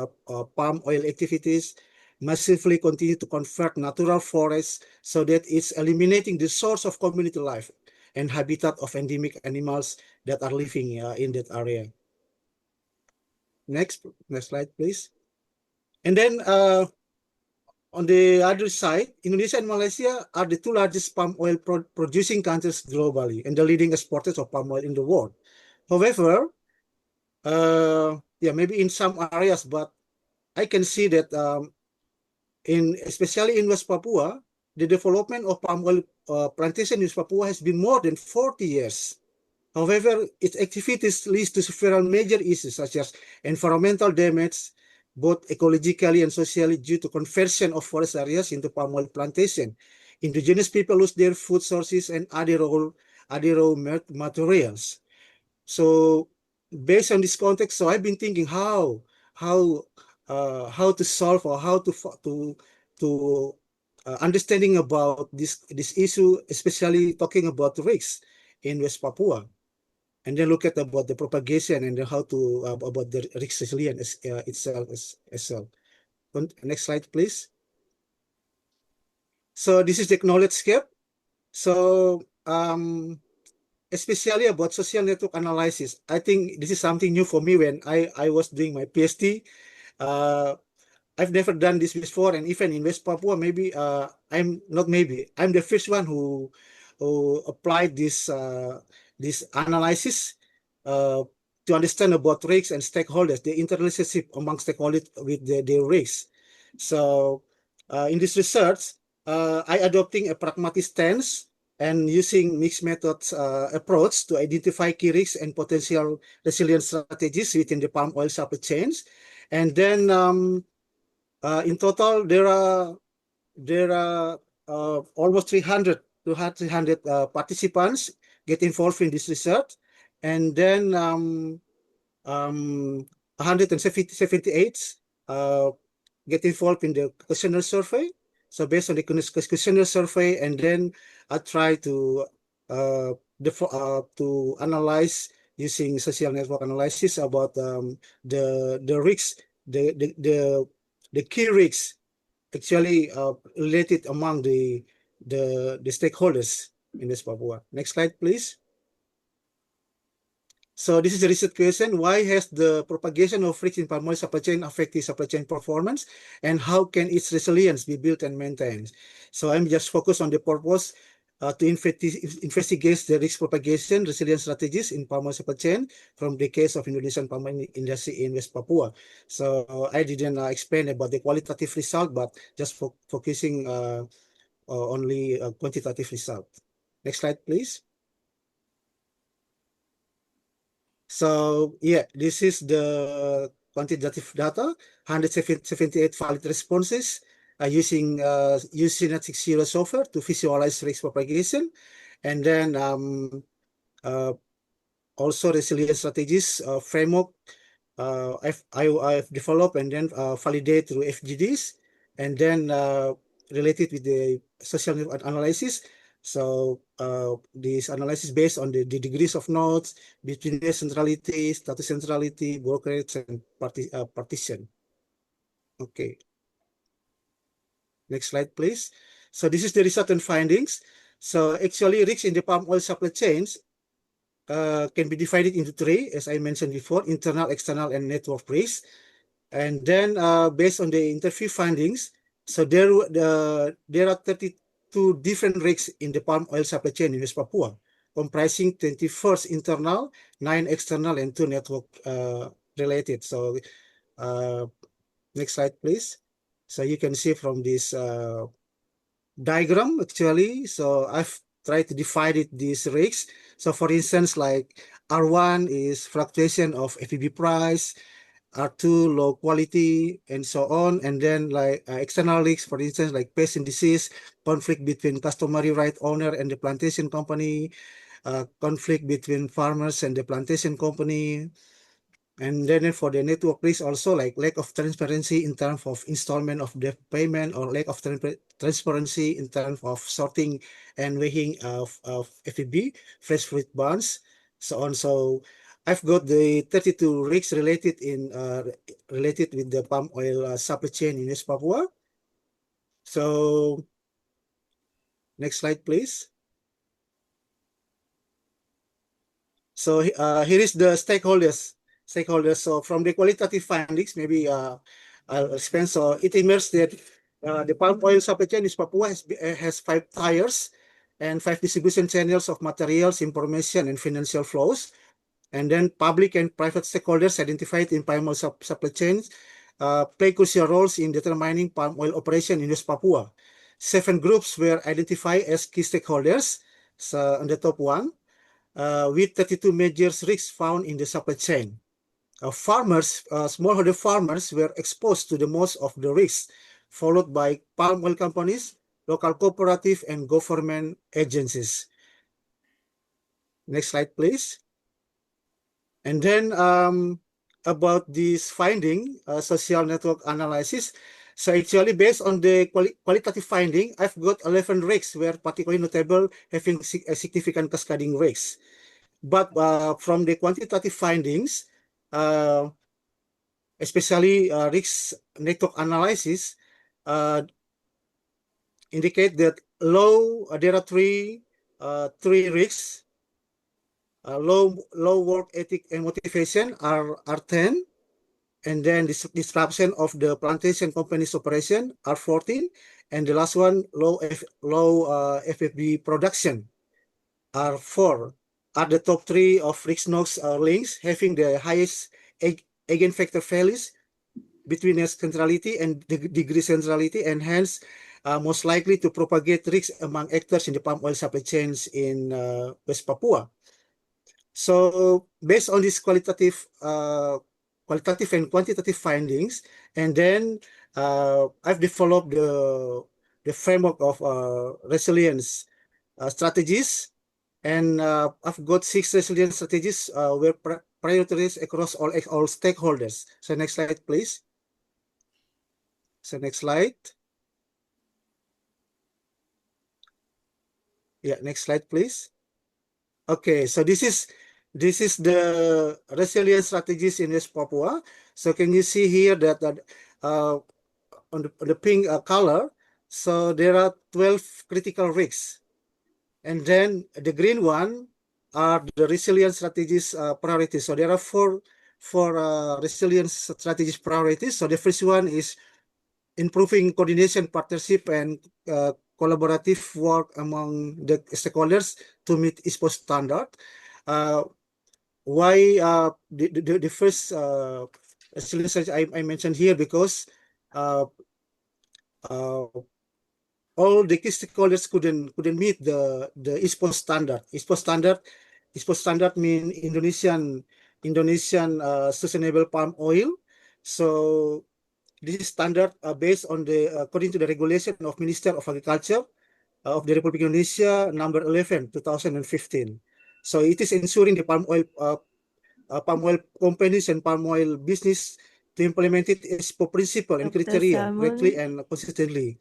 [SPEAKER 5] palm oil activities, massively continue to convert natural forests so that it's eliminating the source of community life and habitat of endemic animals that are living in that area. Next slide, please. And then on the other side, Indonesia and Malaysia are the 2 largest palm oil producing countries globally and the leading exporters of palm oil in the world. However, maybe in some areas, but I can see that especially in West Papua, the development of palm oil plantation in West Papua has been more than 40 years. However, its activities lead to several major issues such as environmental damage, both ecologically and socially, due to conversion of forest areas into palm oil plantation. Indigenous people lose their food sources and other raw materials. So, based on this context, so I've been thinking how to solve or how to understanding about this issue, especially talking about risks in West Papua, and then look at about the propagation and then how to about the risk resilience itself as well. Next slide, please. So this is the knowledge gap. So especially about social network analysis, I think this is something new for me when I was doing my PhD. I've never done this before, and even in West Papua, maybe I'm the first one who applied this analysis to understand about risks and stakeholders, the interrelationship among stakeholders with the risks. So in this research, I adopting a pragmatic stance and using mixed methods approach to identify key risks and potential resilience strategies within the palm oil supply chains. And then in total, there are almost 300 participants get involved in this research, and then 178 get involved in the questionnaire survey. So based on the questionnaire survey, and then I try to analyze using social network analysis about the risks, the key risks actually related among the stakeholders in West Papua. Next slide, please. So this is a research question. Why has the propagation of risks in palm oil supply chain affected supply chain performance, and how can its resilience be built and maintained? So I'm just focused on the purpose to investigate the risk propagation resilience strategies in palm oil supply chain from the case of Indonesian palm oil industry in West Papua. So I didn't explain about the qualitative result, but just focusing only quantitative result. Next slide, please. So yeah, this is the quantitative data, 178 valid responses using using Net60 software to visualize risk propagation, and then also resilience strategies framework I've developed and then validate through FGDs, and then related with the social network analysis. So this analysis based on the degrees of nodes between the centrality, status centrality, brokerage, and partition. Okay. Next slide, please. So this is the result and findings. So actually, risks in the palm oil supply chains can be divided into three, as I mentioned before: internal, external, and network risks. And then based on the interview findings, so there are 32 different risks in the palm oil supply chain in West Papua, comprising 21 internal, 9 external, and 2 network related. So next slide, please. So you can see from this diagram, actually, so I've tried to divide these risks. So for instance, like R1 is fluctuation of FEB price, R2 low quality, and so on. And then like external risks, for instance, like pest and disease, conflict between customary right owner and the plantation company, conflict between farmers and the plantation company. And then for the network risk also, like lack of transparency in terms of installment of the payment, or lack of transparency in terms of sorting and weighing of FEB, fresh fruit bonds, so on. So I've got the 32 risks related with the palm oil supply chain in West Papua. So next slide, please. So here is the stakeholders. So from the qualitative findings, maybe I'll explain. So it emerged that the palm oil supply chain in Papua has 5 tiers and 5 distribution channels of materials, information, and financial flows. And then public and private stakeholders identified in palm oil supply chains play crucial roles in determining palm oil operation in West Papua. 7 groups were identified as key stakeholders. So on the top one, with 32 major risks found in the supply chain. Farmers, smallholder farmers were exposed to the most of the risks, followed by palm oil companies, local cooperative, and government agencies. Next slide, please. And then about this finding, social network analysis. So actually, based on the qualitative finding, I've got 11 risks were particularly notable, having a significant cascading risks. But from the quantitative findings, especially risk network analysis, indicate that there are three risks. Low work ethic and motivation are 10. And then disruption of the plantation company's operation are 14. And the last one, low FFB production are 4. Are the top 3 of Rick's links having the highest eigenvector values between their centrality and degree centrality, and hence most likely to propagate risks among actors in the palm oil supply chains in West Papua. So based on these qualitative and quantitative findings, and then I've developed the framework of resilience strategies, and I've got 6 resilience strategies were prioritized across all stakeholders. So next slide, please. So next slide. Yeah, next slide, please. Okay, so this is the resilience strategies in West Papua. So can you see here that on the pink color, so there are 12 critical risks, and then the green one are the resilience strategies priorities. So there are four resilience strategies priorities. So the first one is improving coordination, partnership, and collaborative work among the stakeholders to meet ISPO standard. Why the first resilience strategy I mentioned here, because all the key stakeholders couldn't meet the ISPO standard. ISPO standard mean Indonesian sustainable palm oil. So this is standard based on according to the regulation of Minister of Agriculture of the Republic of Indonesia, number 11, 2015. So it is ensuring the palm oil companies and palm oil business to implement it as per principle and
[SPEAKER 1] Dr.
[SPEAKER 5] criteria correctly
[SPEAKER 1] Salmon.
[SPEAKER 5] and consistently.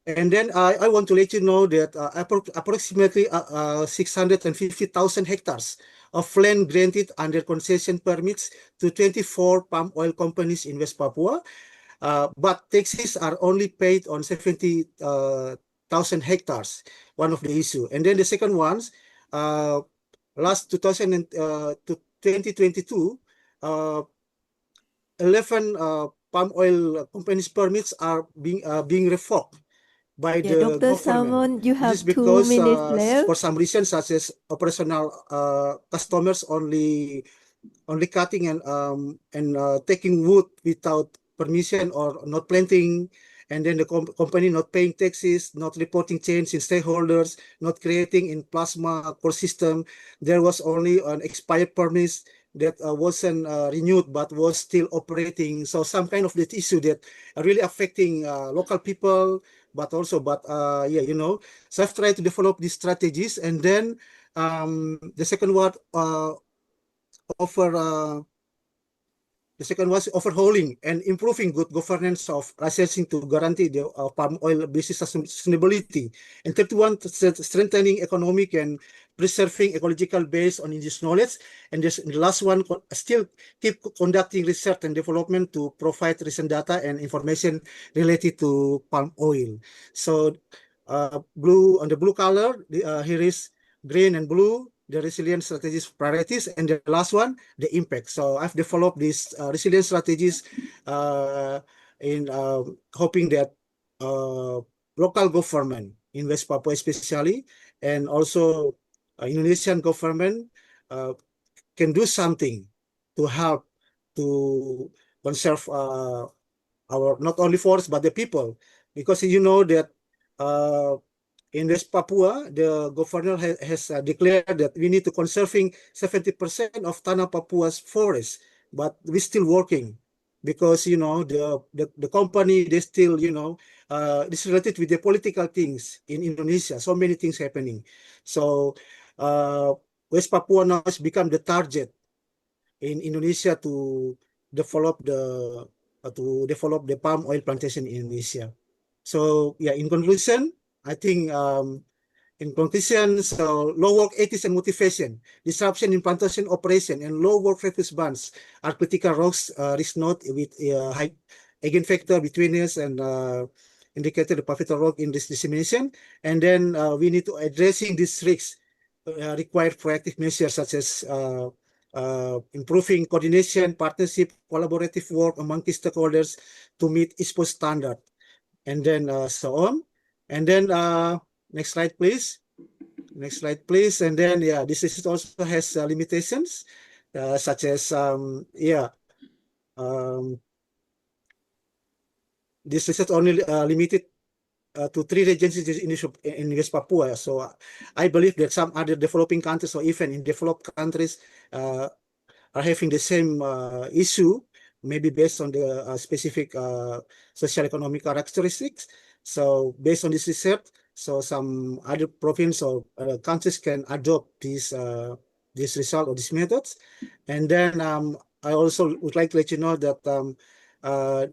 [SPEAKER 5] And then I want to let you know that approximately 650,000 hectares of land granted under concession permits to 24 palm oil companies in West Papua. But taxes are only paid on 70,000 hectares, one of the issue. And then the second ones, last 2022, 11 palm oil companies permits are being revoked by
[SPEAKER 1] Yeah,
[SPEAKER 5] the
[SPEAKER 1] Dr.
[SPEAKER 5] government.
[SPEAKER 1] Salmon, you
[SPEAKER 5] This is
[SPEAKER 1] have 2
[SPEAKER 5] because
[SPEAKER 1] minutes left.
[SPEAKER 5] for some reasons, such as operational customers only cutting and taking wood without permission or not planting, and then the company not paying taxes, not reporting change in stakeholders, not creating in plasma core system. There was only an expired permit that wasn't renewed but was still operating. So some kind of that issue that are really affecting local people, but also, yeah, you know. So I've tried to develop these strategies, and then the second one offer the second was overhauling and improving good governance of licensing to guarantee the palm oil business sustainability. And third one, strengthening economic and preserving ecological base on indigenous knowledge. And the last one, still keep conducting research and development to provide recent data and information related to palm oil. So blue, on the blue color, here is green and blue, the resilience strategies priorities, and the last one, the impact. So I've developed these resilience strategies in hoping that local government in West Papua especially, and also Indonesian government can do something to help to conserve our not only forest but the people, because you know that in West Papua, the governor has declared that we need to conserving 70% of Tanah Papua's forest, but we're still working because the company they still this is related with the political things in Indonesia. So many things happening. So West Papua now has become the target in Indonesia develop the to develop the palm oil plantation in Indonesia. So yeah, in conclusion, I think in conclusion, so low work ethics and motivation, disruption in plantation operation, and low work practice bans are critical risk note with high again factor between us and indicated the pivotal role in this dissemination. And then we need to addressing these risks require proactive measures such as improving coordination, partnership, collaborative work among key stakeholders to meet ISPO standard, and then so on. And then next slide, please. Next slide, please. And then this list also has limitations, such as this list is only limited to 3 regions in West Papua. So I believe that some other developing countries or even in developed countries are having the same issue, maybe based on the specific social economic characteristics. So based on this research, so some other province or countries can adopt this result or these methods. And then I also would like to let you know that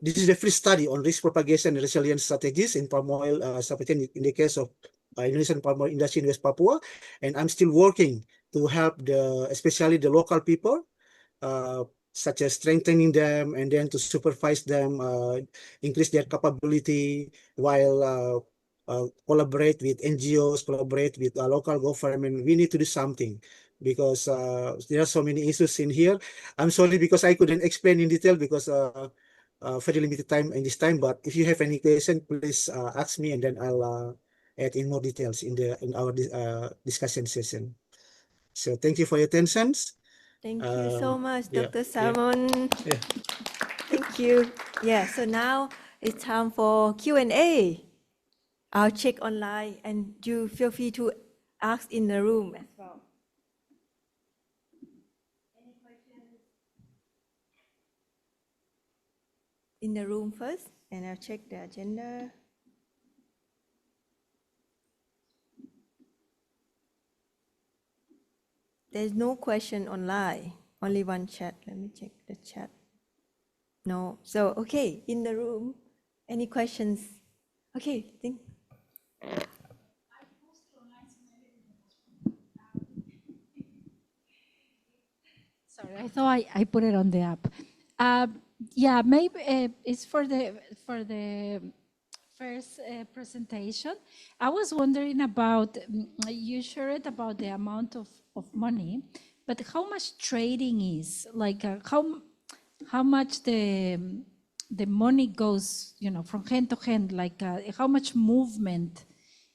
[SPEAKER 5] this is the first study on risk propagation and resilience strategies in palm oil supply chain in the case of Indonesian palm oil industry in West Papua. And I'm still working to help especially the local people, such as strengthening them and then to supervise them, increase their capability while collaborate with NGOs, collaborate with local government. We need to do something because there are so many issues in here. I'm sorry because I couldn't explain in detail because very limited time in this time. But if you have any question, please ask me and then I'll add in more details in our discussion session. So thank you for your attention.
[SPEAKER 1] Thank you so much,
[SPEAKER 5] Yeah,
[SPEAKER 1] Dr. Salmon.
[SPEAKER 5] yeah.
[SPEAKER 1] Thank you. Yeah, so now it's time for Q&A. I'll check online and you feel free to ask in the room as well. Any questions in the room first? And I'll check the agenda. There's no question online, only one chat. Let me check the chat. No. So, okay, in the room, any questions? Okay, think.
[SPEAKER 6] Sorry, I thought I put it on the app. Yeah, maybe it's for the first presentation. I was wondering about, you shared about the amount of money, but how much trading is, like how much the money goes, from hand to hand, like how much movement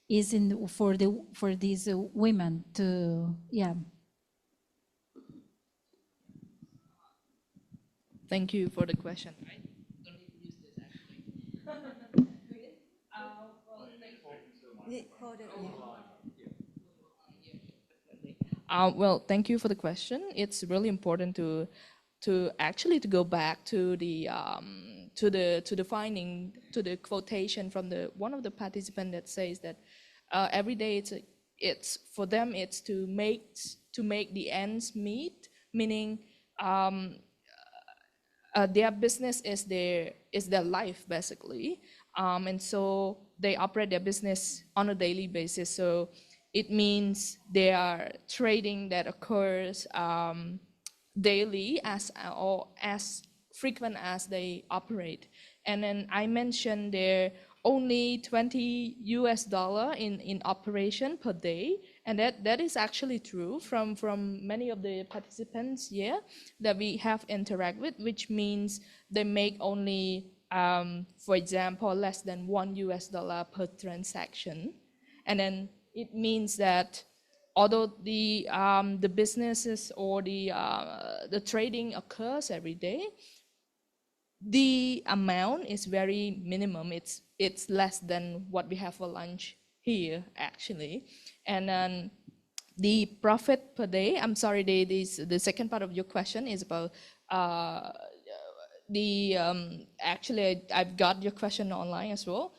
[SPEAKER 6] is for these women to, yeah.
[SPEAKER 3] Thank you for the question. I don't need to use this actually. Well, thank you for the question. It's really important to actually to go back to the finding, to the quotation from one of the participants that says that every day it's for them it's to make the ends meet, meaning their business is their life basically, and so they operate their business on a daily basis. So it means they are trading that occurs daily as frequent as they operate. And then I mentioned there only $20 in operation per day, and that is actually true from many of the participants here that we have interact with, which means they make only for example less than $1 per transaction. And then it means that although the businesses or the trading occurs every day, the amount is very minimum. It's less than what we have for lunch here, actually. And then the profit per day, I'm sorry, the second part of your question is about actually, I've got your question online as well.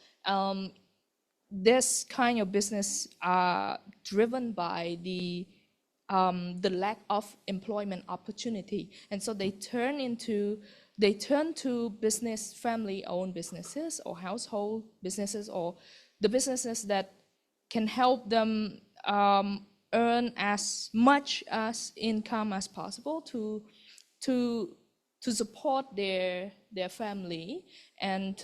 [SPEAKER 3] This kind of business are driven by the lack of employment opportunity, and so they turn to business, family-owned businesses or household businesses, or the businesses that can help them earn as much as income as possible to support their family, and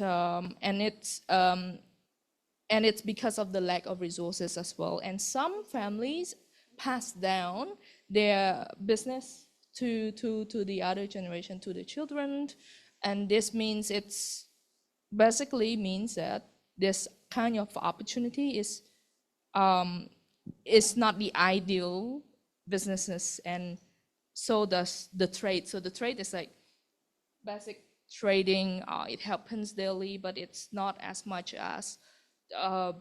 [SPEAKER 3] it's because of the lack of resources as well. And some families pass down their business to the other generation, to the children, and this means it's basically means that this kind of opportunity is not the ideal businesses, and so does the trade. So the trade is like basic trading. It happens daily, but it's not as much as the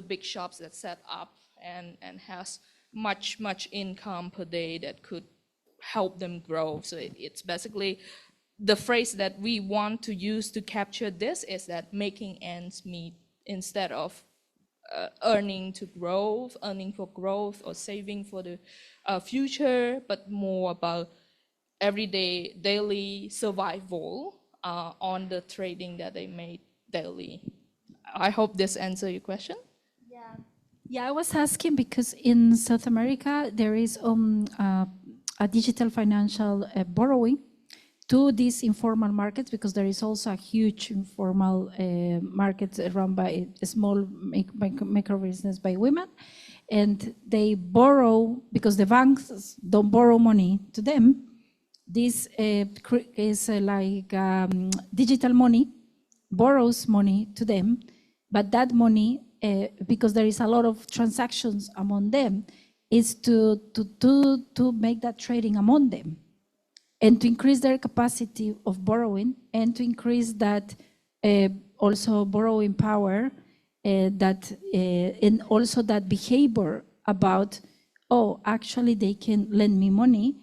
[SPEAKER 3] big shops that set up and has much income per day that could help them grow. So it's basically the phrase that we want to use to capture this is that making ends meet, instead of earning for growth or saving for the future, but more about everyday daily survival on the trading that they made daily. I hope this answers your question.
[SPEAKER 6] Yeah, I was asking because in South America there is a digital financial borrowing to these informal markets, because there is also a huge informal market run by a small micro business by women, and they borrow because the banks don't borrow money to them. This is like digital money borrows money to them, but that money, because there is a lot of transactions among them, is to make that trading among them, and to increase their capacity of borrowing, and to increase that also borrowing power, and also that behavior about, oh, actually they can lend me money.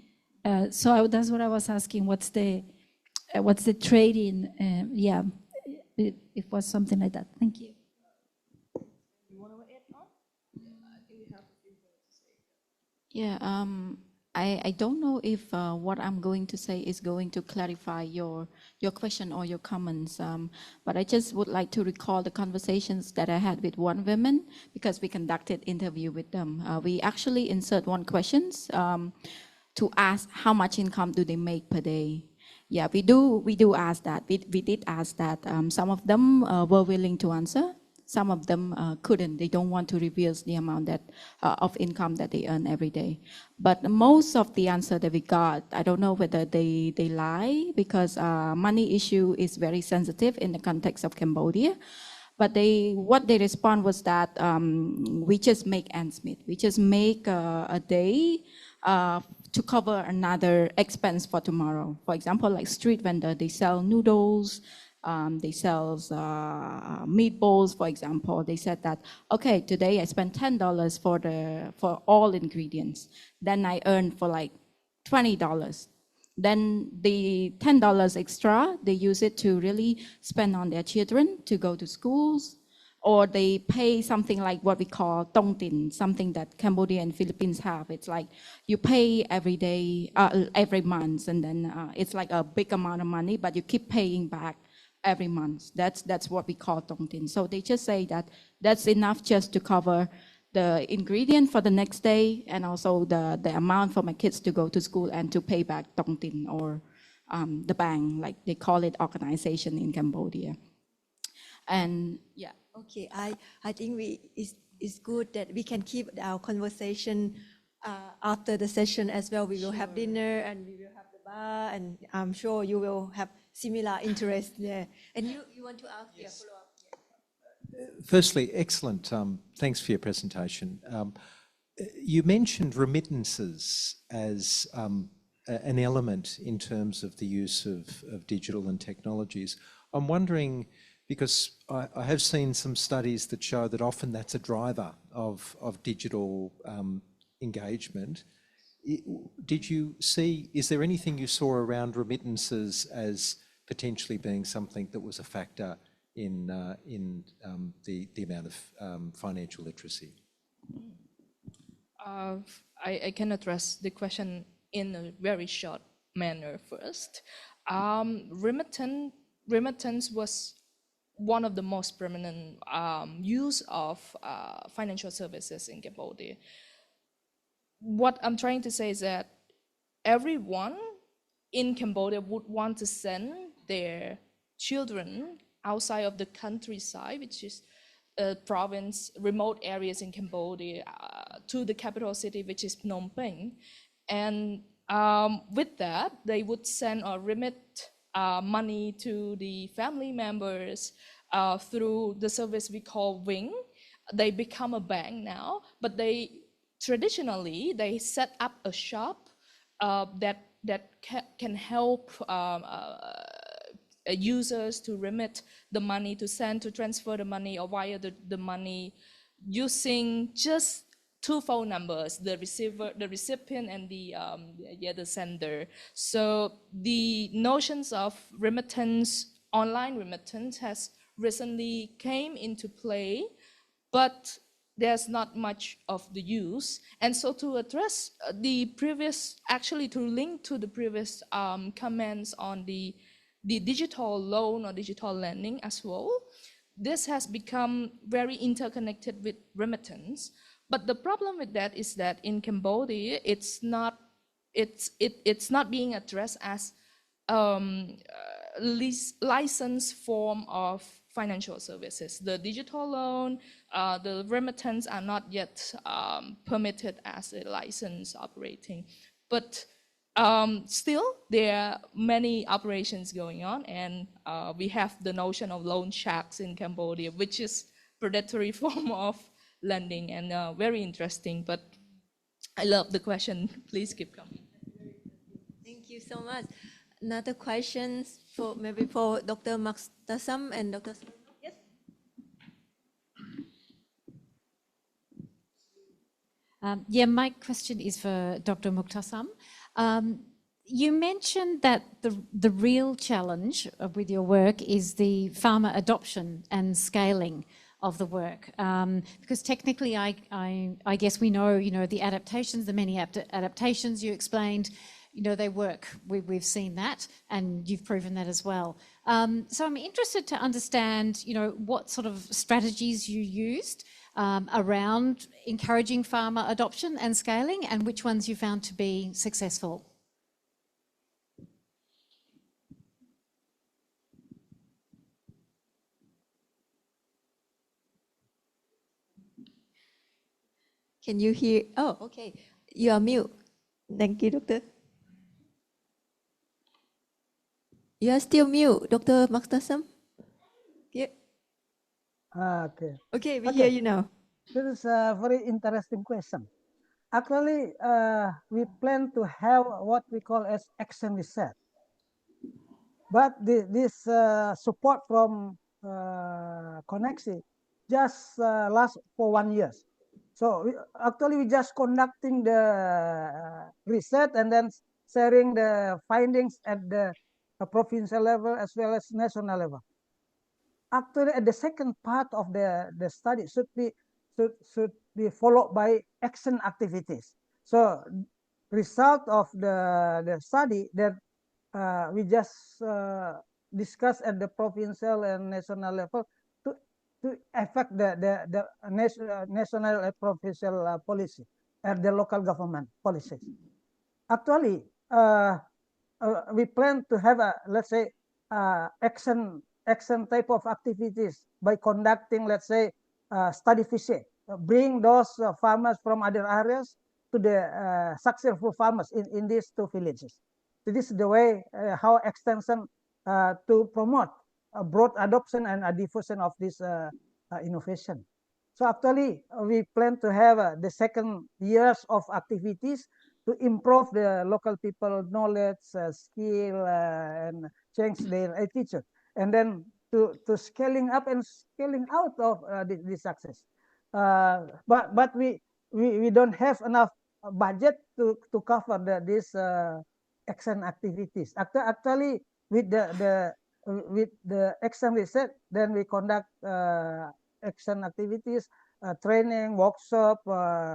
[SPEAKER 6] So that's what I was asking. What's the trading? Yeah, it was something like that. Thank you.
[SPEAKER 3] You want to add on? I think we have a few things to say.
[SPEAKER 7] Yeah, I don't know if what I'm going to say is going to clarify your question or your comments, but I just would like to recall the conversations that I had with one woman, because we conducted interview with them. We actually insert one questions to ask how much income do they make per day. Yeah, we do ask that. We did ask that. Some of them were willing to answer. Some of them couldn't. They don't want to reveal the amount that of income that they earn every day. But most of the answer that we got, I don't know whether they lie, because money issue is very sensitive in the context of Cambodia. But what they respond was that we just make ends meet. We just make a day to cover another expense for tomorrow. For example, like street vendor, they sell noodles, they sell meatballs, for example. They said that, okay, today I spent $10 for all ingredients. Then I earned for like $20. Then the $10 extra, they use it to really spend on their children to go to schools, or they pay something like what we call tong tin, something that Cambodia and Philippines have. It's like you pay every day, every month, and then it's like a big amount of money, but you keep paying back every month. That's what we call tong tin. So they just say that that's enough just to cover the ingredient for the next day, and also the amount for my kids to go to school and to pay back tong tin, or the bank, like they call it organization in Cambodia. And yeah.
[SPEAKER 1] Okay, I think it's good that we can keep our conversation after the session as well. We will have dinner and we will have the bar, and I'm sure you will have similar interest there. And you want to ask a follow-up?
[SPEAKER 8] Firstly, excellent. Thanks for your presentation. You mentioned remittances as an element in terms of the use of digital and technologies. I'm wondering, because I have seen some studies that show that often that's a driver of digital engagement. Did you see, is there anything you saw around remittances as potentially being something that was a factor in the amount of financial literacy?
[SPEAKER 3] I can address the question in a very short manner first. Remittance was one of the most prominent use of financial services in Cambodia. What I'm trying to say is that everyone in Cambodia would want to send their children outside of the countryside, which is a province, remote areas in Cambodia, to the capital city, which is Phnom Penh. And with that, they would send or remit money to the family members through the service we call Wing. They become a bank now, but traditionally they set up a shop that can help users to remit the money, to send, to transfer the money, or wire the money using just two phone numbers, the recipient and the sender. So the notions of remittance, online remittance, has recently came into play, but there's not much of the use. And so to address the previous, actually to link to the previous comments on the digital loan or digital lending as well, this has become very interconnected with remittance. But the problem with that is that in Cambodia, it's not being addressed as licensed form of financial services. The digital loan, the remittance are not yet permitted as a license operating. But still, there are many operations going on, and we have the notion of loan sharks in Cambodia, which is predatory form of lending, and very interesting. But I love the question. Please keep coming.
[SPEAKER 1] Thank you so much. Another question for maybe for Dr. Makstasam and Dr. Yes.
[SPEAKER 6] Yeah, my question is for Dr. Muktasam. You mentioned that the real challenge with your work is the farmer adoption and scaling of the work, because technically, I guess we know, the adaptations, the many adaptations you explained, they work. We've seen that, and you've proven that as well. So I'm interested to understand, what sort of strategies you used around encouraging farmer adoption and scaling, and which ones you found to be successful.
[SPEAKER 1] Can you hear? Oh, okay. You are mute. Thank you, Doctor. You are still mute, Dr. Makstasam. Yeah.
[SPEAKER 4] Okay.
[SPEAKER 1] Okay, we hear you now.
[SPEAKER 4] This is a very interesting question. Actually, we plan to have what we call as action research. But this support from Connexi just lasts for 1 year. So we just conducting the research and then sharing the findings at the provincial level as well as national level. Actually, at the second part of the study should be followed by action activities. So result of the study that we just discussed at the provincial and national level to affect the national and provincial policy and the local government policies. Actually, we plan to have a, let's say, action type of activities by conducting, let's say, study visit, bring those farmers from other areas to the successful farmers in these two villages. So this is the way how extension to promote broad adoption and diffusion of this innovation. So actually, we plan to have the second years of activities improve the local people knowledge, skill, and change their attitude, and then to scaling up and scaling out of this success. But we don't have enough budget to cover these action activities. Actually, with the action research, then we conduct action activities, training, workshop,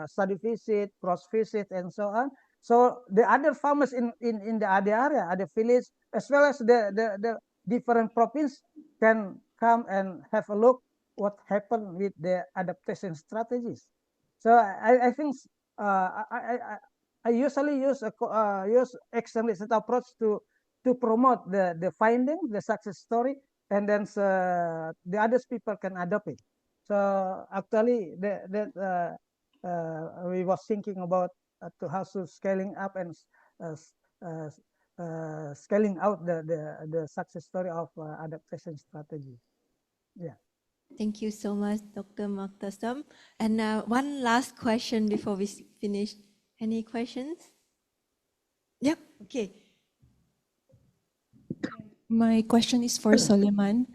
[SPEAKER 4] study visit, cross visit, and so on. So the other farmers in the other area, other village, as well as the different province can come and have a look what happened with the adaptation strategies. So I think I usually use use action research approach to promote the finding, the success story, and then the others people can adopt it. So actually, we was thinking about to how to scaling up and uh, uh, scaling out the success story of adaptation strategy. Yeah.
[SPEAKER 1] Thank you so much, Dr. Maktasam. And one last question before we finish. Any questions? Yep. Okay.
[SPEAKER 9] My question is for Suleiman.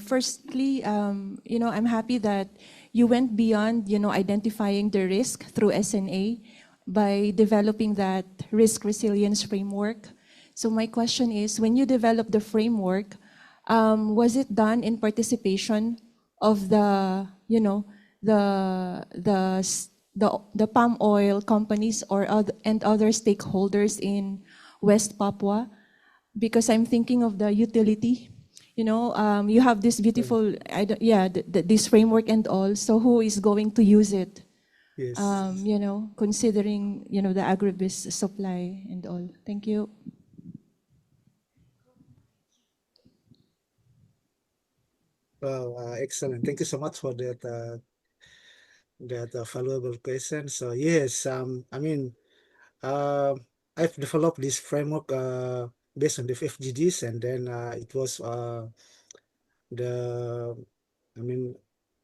[SPEAKER 9] Firstly, I'm happy that you went beyond, identifying the risk through SNA by developing that risk resilience framework. So my question is, when you developed the framework, was it done in participation of the palm oil companies and other stakeholders in West Papua? Because I'm thinking of the utility. You have this beautiful, this framework and all. So who is going to use it?
[SPEAKER 5] Yes.
[SPEAKER 9] Considering the agribusiness supply and all. Thank you.
[SPEAKER 5] Well, excellent. Thank you so much for that valuable question. So yes, I mean, I've developed this framework based on the FGDs, and then it was the, I mean,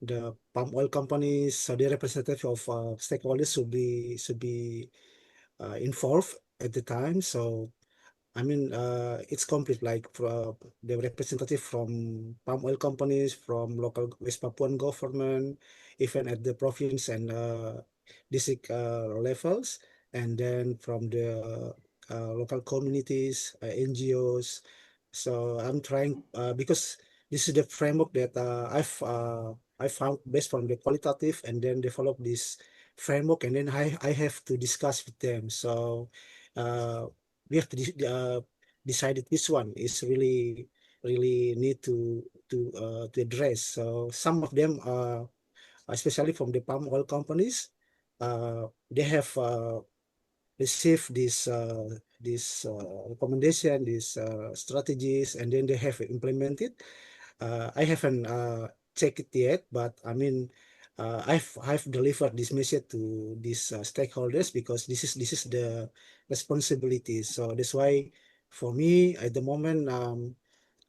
[SPEAKER 5] the palm oil companies, so the representative of stakeholders should be involved at the time. So I mean, it's complete, like the representative from palm oil companies, from local West Papuan government, even at the province and district levels, and then from the local communities, NGOs. So I'm trying because this is the framework that I found based from the qualitative, and then develop this framework, and then I have to discuss with them. So. We have to decided which one is really need to address. So some of them, especially from the palm oil companies, they have received this recommendation, these strategies, and then they have implemented. I haven't checked it yet, but I mean, I've delivered this message to these stakeholders, because this is the responsibility. So that's why, for me at the moment,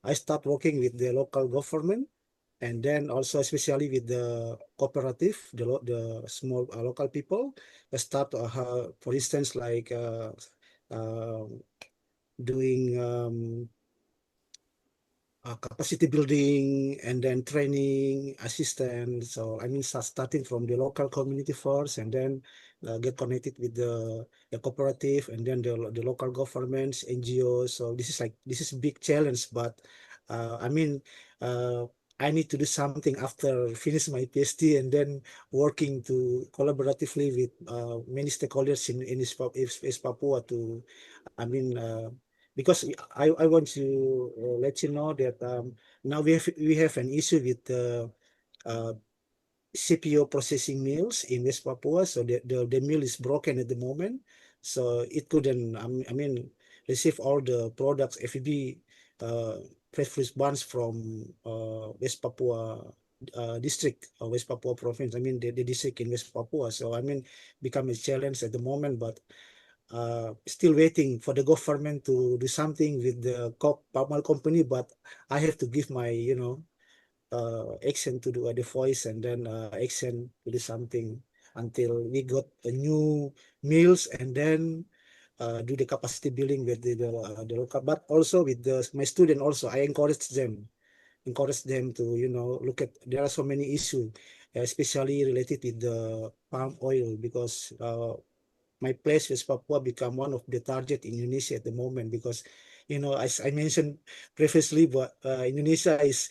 [SPEAKER 5] I start working with the local government, and then also especially with the cooperative, the small local people. I start, for instance, like uh, doing capacity building, and then training assistance. So I mean, starting from the local community first, and then get connected with the cooperative, and then the local governments, NGOs. So this is a big challenge, but I mean, I need to do something after finish my PhD, and then working to collaboratively with many stakeholders in East Papua to, I mean, because I want to let you know that now we have an issue with the uh, CPO processing mills in West Papua. So the mill is broken at the moment, so it couldn't, I mean, receive all the products, FEB, fresh fruit buns from West Papua district, or West Papua province. I mean, the district in West Papua. So I mean, become a challenge at the moment, but still waiting for the government to do something with the palm oil company. But I have to give my, action to do the voice, and then action to do something until we got a new mills, and then do the capacity building with the local, but also with my student also. I encourage them to, look at, there are so many issues, especially related with the palm oil, because my place, West Papua, become one of the target in Indonesia at the moment, because as I mentioned previously, but Indonesia is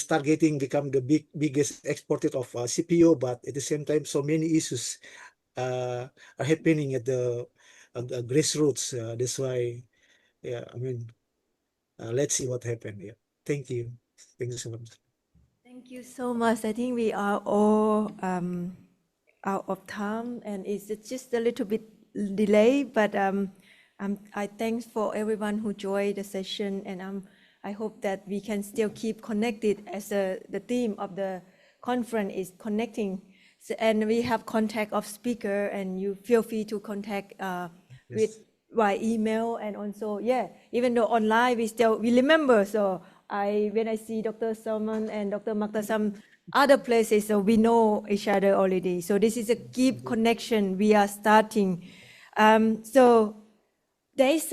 [SPEAKER 5] targeting become the biggest exporter of CPO, but at the same time so many issues are happening at the grassroots. That's why, yeah, I mean, let's see what happens. Yeah, thank you. Thank you so much.
[SPEAKER 1] Thank you so much. I think we are all out of time, and it's just a little bit delay, but I thanks for everyone who joined the session, and I hope that we can still keep connected, as the theme of the conference is connecting. So, and we have contact of speaker, and you feel free to contact with by email, and also, yeah, even though online we remember. So when I see Dr. Salman and Dr. Maktasam other places, so we know each other already. So this is a keep connection we are starting. So there's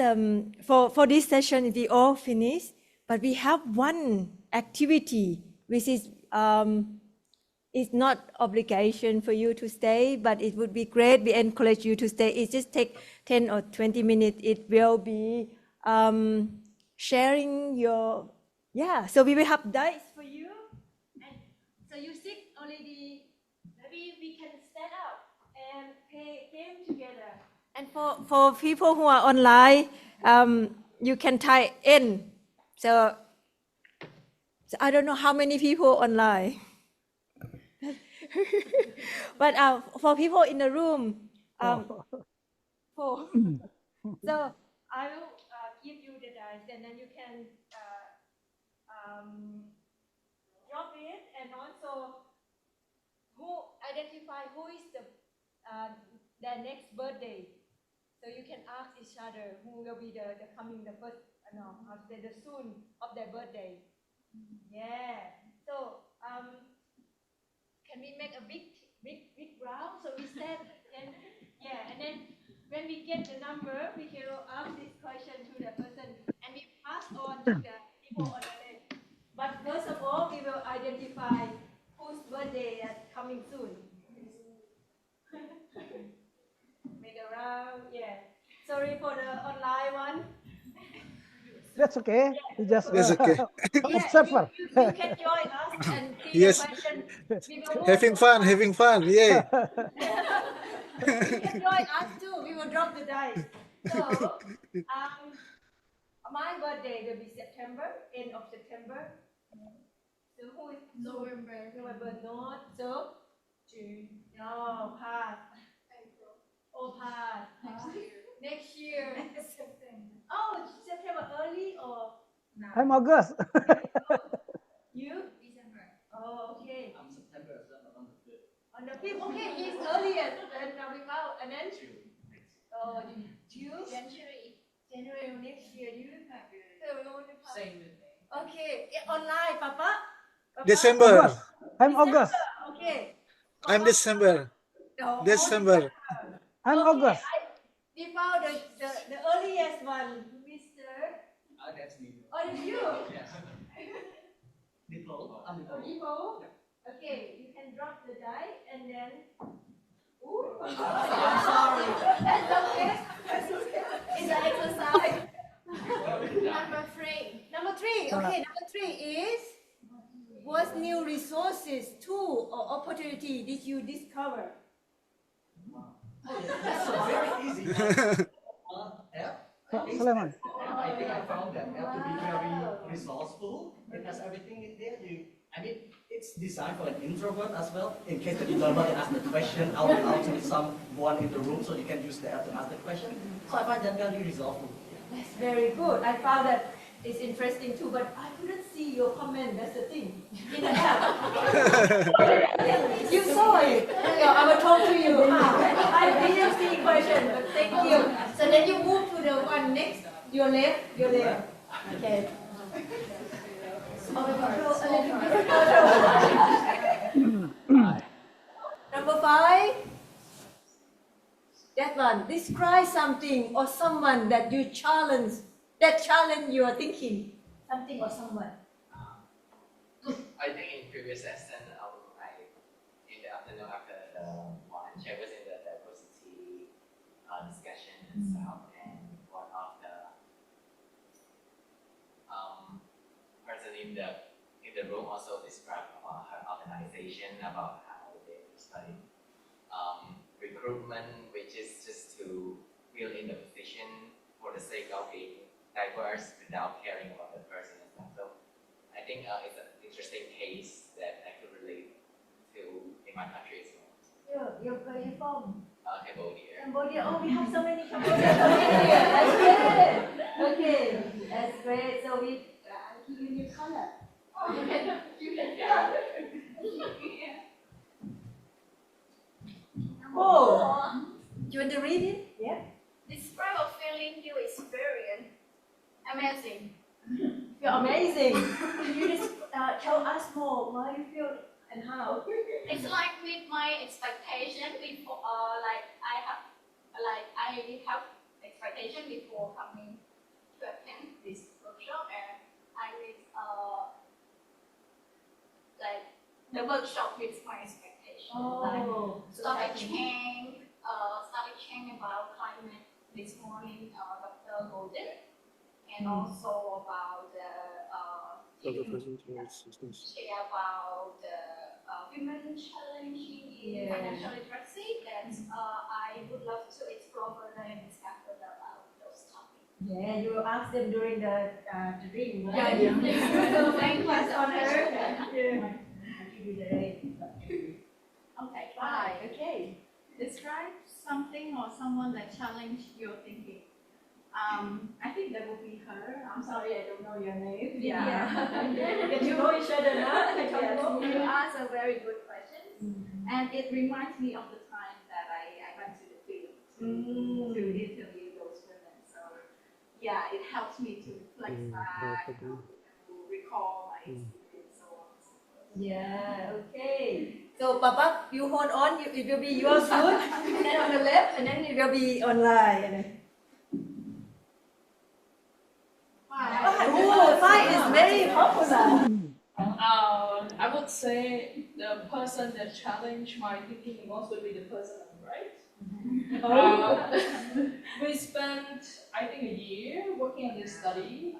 [SPEAKER 1] for this session we all finished, but we have one activity which is it's not obligation for you to stay, but it would be great. We encourage you to stay. It just take 10 or 20 minutes. It will be sharing your, so we will have dice for you. And so you sit already, maybe we can stand up and play game together. And for people who are online, you can type in. So I don't know how many people online. But for people in the room, so I will give you the dice, and then you can drop it, and also identify who is their next birthday. So you can ask each other who will be the soon of their birthday. Yeah. So can we make a big round? So we said, and then when we get the number, we can ask this question to the person, and we pass on to the people on the list. But first of all, we will identify whose birthday is coming soon. Make a round, Sorry for the online one.
[SPEAKER 4] That's okay. You just
[SPEAKER 5] That's okay.
[SPEAKER 4] observer.
[SPEAKER 1] You can join us and see
[SPEAKER 5] Yes.
[SPEAKER 1] the question. We will
[SPEAKER 5] Having fun, yeah.
[SPEAKER 1] You can join us too. We will drop the dice. So, my birthday will be end of September. So who is November? November not. So June. No, pass. April. Oh, pass. Next year. September. Oh, September early or now?
[SPEAKER 4] I'm August.
[SPEAKER 1] You? December. Oh, okay. I'm September, so on the 5th. On the 5th, okay, he's earlier. And now we found, and then? June. Oh, June? January next year. You? Same with me. Okay, online, Papa?
[SPEAKER 5] December.
[SPEAKER 4] August. I'm August.
[SPEAKER 1] Okay. Papa?
[SPEAKER 5] I'm December.
[SPEAKER 1] No,
[SPEAKER 5] December.
[SPEAKER 4] I'm
[SPEAKER 1] okay,
[SPEAKER 4] August.
[SPEAKER 1] We found the earliest one, Mr.
[SPEAKER 10] That's me.
[SPEAKER 1] Oh, that's you?
[SPEAKER 10] Yes. Nicole.
[SPEAKER 1] Nicole? Okay, you can drop the die, and then... Ooh. I'm sorry. That's okay. It's an exercise. Number 3. Number 3. Okay, number 3 is what new resources, tool, or opportunity did you discover?
[SPEAKER 10] That's a very easy app.
[SPEAKER 4] Sulaiman.
[SPEAKER 10] I think I found that app to be very resourceful. It has everything in there. It's designed for an introvert as well. In case that you don't want to ask the question out loud to someone in the room, so you can use the app to ask the question. So I find that very resourceful.
[SPEAKER 1] That's very good. I found that it's interesting too, but I couldn't see your comment. That's the thing. In the app. You saw it. I will talk to you. I didn't see question, but thank you. So then you move to the one next. Your left. Okay. Number 5. That one. Describe something or someone that you challenge, that challenge your thinking. Something or someone.
[SPEAKER 11] I think in previous session, in the afternoon after the lunch, I was in the diversity discussion and stuff, and one of the person in the room also described about her organization, about how they study recruitment, which is just to fill in the position for the sake of being diverse without caring about the person and stuff. So I think it's an interesting case that I could relate to in my country as well.
[SPEAKER 1] Where you from?
[SPEAKER 11] Cambodia.
[SPEAKER 1] Cambodia. Oh, we have so many Cambodians here. That's great. Okay, that's great. So I'll give you new color.
[SPEAKER 11] Oh, you can
[SPEAKER 1] Oh, you want to read it? Yeah.
[SPEAKER 12] Describe a feeling you experience. Amazing.
[SPEAKER 1] You're amazing. Can you just tell us more why you feel and how?
[SPEAKER 12] It's like with my expectation before, I have expectation before coming to attend this workshop, and I with the workshop with my expectation. Started change about climate this morning, Dr. Golden, and also about the share about the women challenging in financial literacy that I would love to explore further and discuss further about those topics.
[SPEAKER 1] Yeah, you will ask them during the drink,
[SPEAKER 12] Yeah,
[SPEAKER 1] right?
[SPEAKER 12] yeah.
[SPEAKER 1] Thank you on her. Yeah. I'll give you the rate.
[SPEAKER 2] Okay,
[SPEAKER 1] Bye.
[SPEAKER 2] bye.
[SPEAKER 1] Okay.
[SPEAKER 2] Describe something or someone that challenged your thinking. I think that would be her. I'm sorry, I don't know your name.
[SPEAKER 1] Get to know each other now.
[SPEAKER 2] Yes, you asked a very good question, and it reminds me of the time that I went to the field to interview those women. So, yeah, it helps me to reflect back, to recall my experience, so on and so forth.
[SPEAKER 1] Yeah, okay. So, Papa, you hold on. It will be yours soon. And then on the left, and then it will be online. Oh, fine is very popular.
[SPEAKER 3] I would say the person that challenged my thinking most would be the person on the right. We spent, I think, a year working on this study.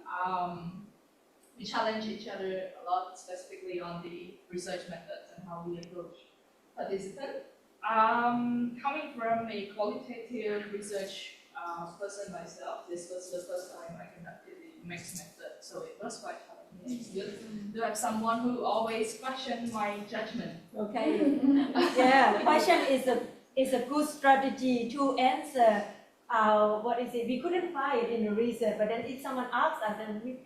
[SPEAKER 3] We challenged each other a lot, specifically on the research methods and how we approach participants. Coming from a qualitative research person myself, this was the first time I conducted the mixed method, so it was quite challenging. It's good to have someone who always questions my judgment.
[SPEAKER 1] Okay. Yeah, question is a good strategy to answer. What is it? We couldn't find it in the research, but then if someone asks us, then we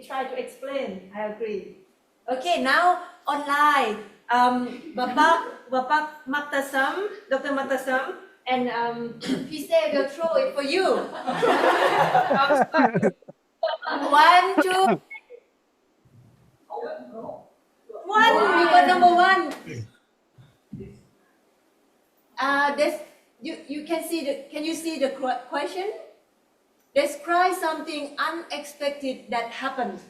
[SPEAKER 1] try to explain. I agree. Okay, now online. Bapak Maktasam, Dr. Maktasam, and Pise will throw it for you. 1, 2. One. You got number 1. You can see can you see the question? Describe something unexpected that happened.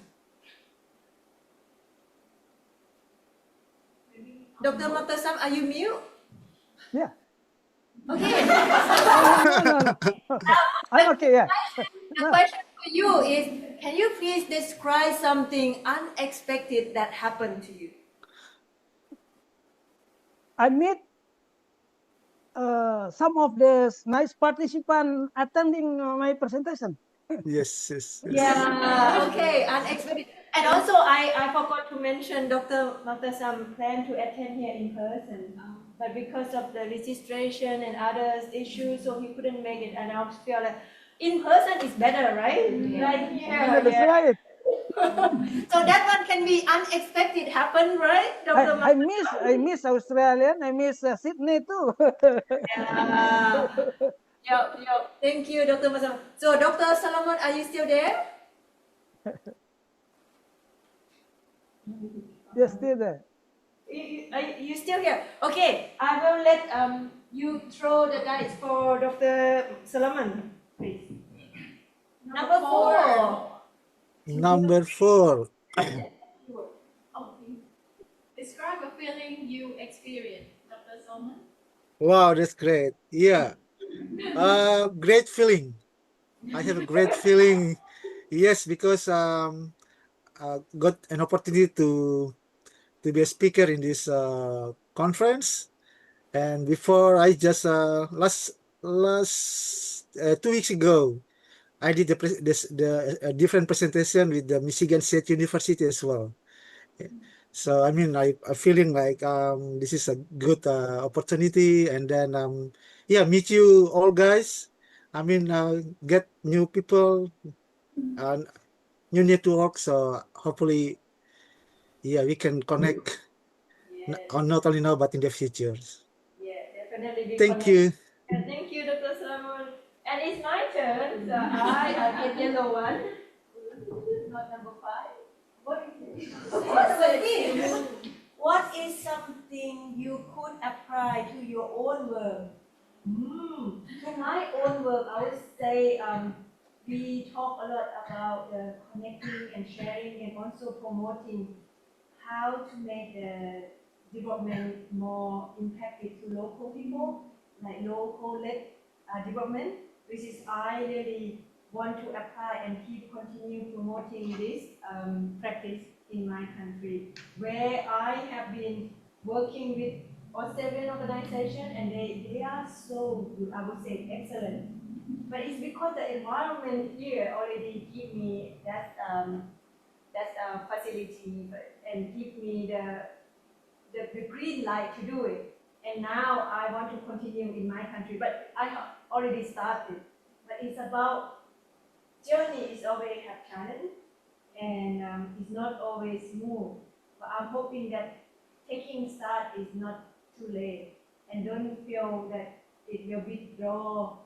[SPEAKER 1] Dr. Maktasam, are you mute?
[SPEAKER 4] Yeah.
[SPEAKER 1] Okay.
[SPEAKER 4] No. I'm okay, yeah.
[SPEAKER 1] The question for you is, can you please describe something unexpected that happened to you?
[SPEAKER 4] I meet some of the nice participants attending my presentation.
[SPEAKER 5] Yes.
[SPEAKER 1] Yeah, okay, unexpected. And also, I forgot to mention Dr. Maktasam planned to attend here in person. But because of the registration and other issues, so he couldn't make it. And I feel like in person is better, right? Like here.
[SPEAKER 4] That's right.
[SPEAKER 1] So that one can be unexpected happen, right, Dr.
[SPEAKER 4] I miss Australian. I miss Sydney too.
[SPEAKER 1] Yeah. Thank you, Dr. Maktasam. So, Dr. Solomon, are you still there?
[SPEAKER 4] Yes, still there.
[SPEAKER 1] You still here? Okay, I will let you throw the dice for Dr. Solomon, please. Number 4.
[SPEAKER 5] Number 4.
[SPEAKER 2] Describe a feeling you experience, Dr. Solomon.
[SPEAKER 5] Wow, that's great. Yeah. Great feeling. I have a great feeling. Yes, because got an opportunity to be a speaker in this conference. And before I just last 2 weeks ago, I did the different presentation with the Michigan State University as well. So I mean, I feeling like this is a good opportunity, and then yeah, meet you all guys. I mean, get new people and new network. So hopefully, yeah, we can connect on not only now but in the future.
[SPEAKER 1] Yeah, definitely be
[SPEAKER 5] Thank
[SPEAKER 1] connected.
[SPEAKER 5] you.
[SPEAKER 1] And thank you, Dr. Solomon. And it's my turn. So I get yellow one. Not number 5. What is it? What is something you could apply to your own work? To my own work, I would say we talk a lot about connecting and sharing and also promoting how to make the development more impactful to local people, like local-led development, which is I really want to apply and keep continue promoting this practice in my country, where I have been working with Australian organizations, and they are so good, I would say excellent. But it's because the environment here already give me that facility and give me the green light to do it. And now I want to continue in my country, but I have already started. But it's about journey is always have challenge, and it's not always smooth. But I'm hoping that taking start is not too late, and don't feel that it will withdraw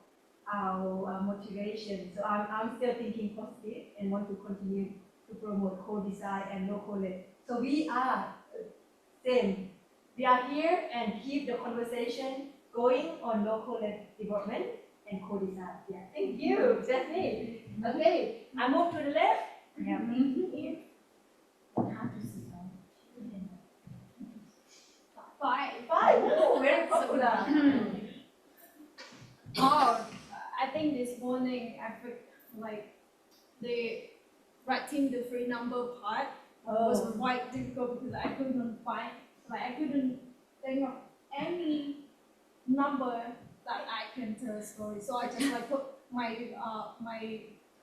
[SPEAKER 1] our motivation. So I'm still thinking positive and want to continue to promote co-design and local-led. So we are same. We are here and keep the conversation going on local-led development and co-design. Yeah, thank you. That's me. Okay, I move to the left. Yeah, here. Five. Oh, very popular.
[SPEAKER 12] Oh, I think this morning I felt like the writing the free number part was quite difficult because I couldn't think of any number that I can tell a story. So I just like put my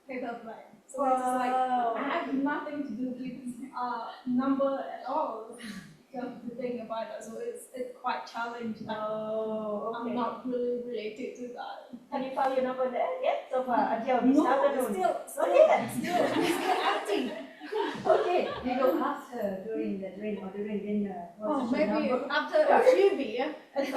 [SPEAKER 12] paper blank. So it's just like I have nothing to do with number at all. Just to think about it, so it's quite challenging.
[SPEAKER 1] Oh, okay.
[SPEAKER 12] I'm not really related to that.
[SPEAKER 1] Have you found your number there yet? So far, until this afternoon?
[SPEAKER 12] Still empty.
[SPEAKER 1] Okay, we will ask her during the drink or during dinner.
[SPEAKER 12] Oh, maybe after a few beers.
[SPEAKER 1] Okay,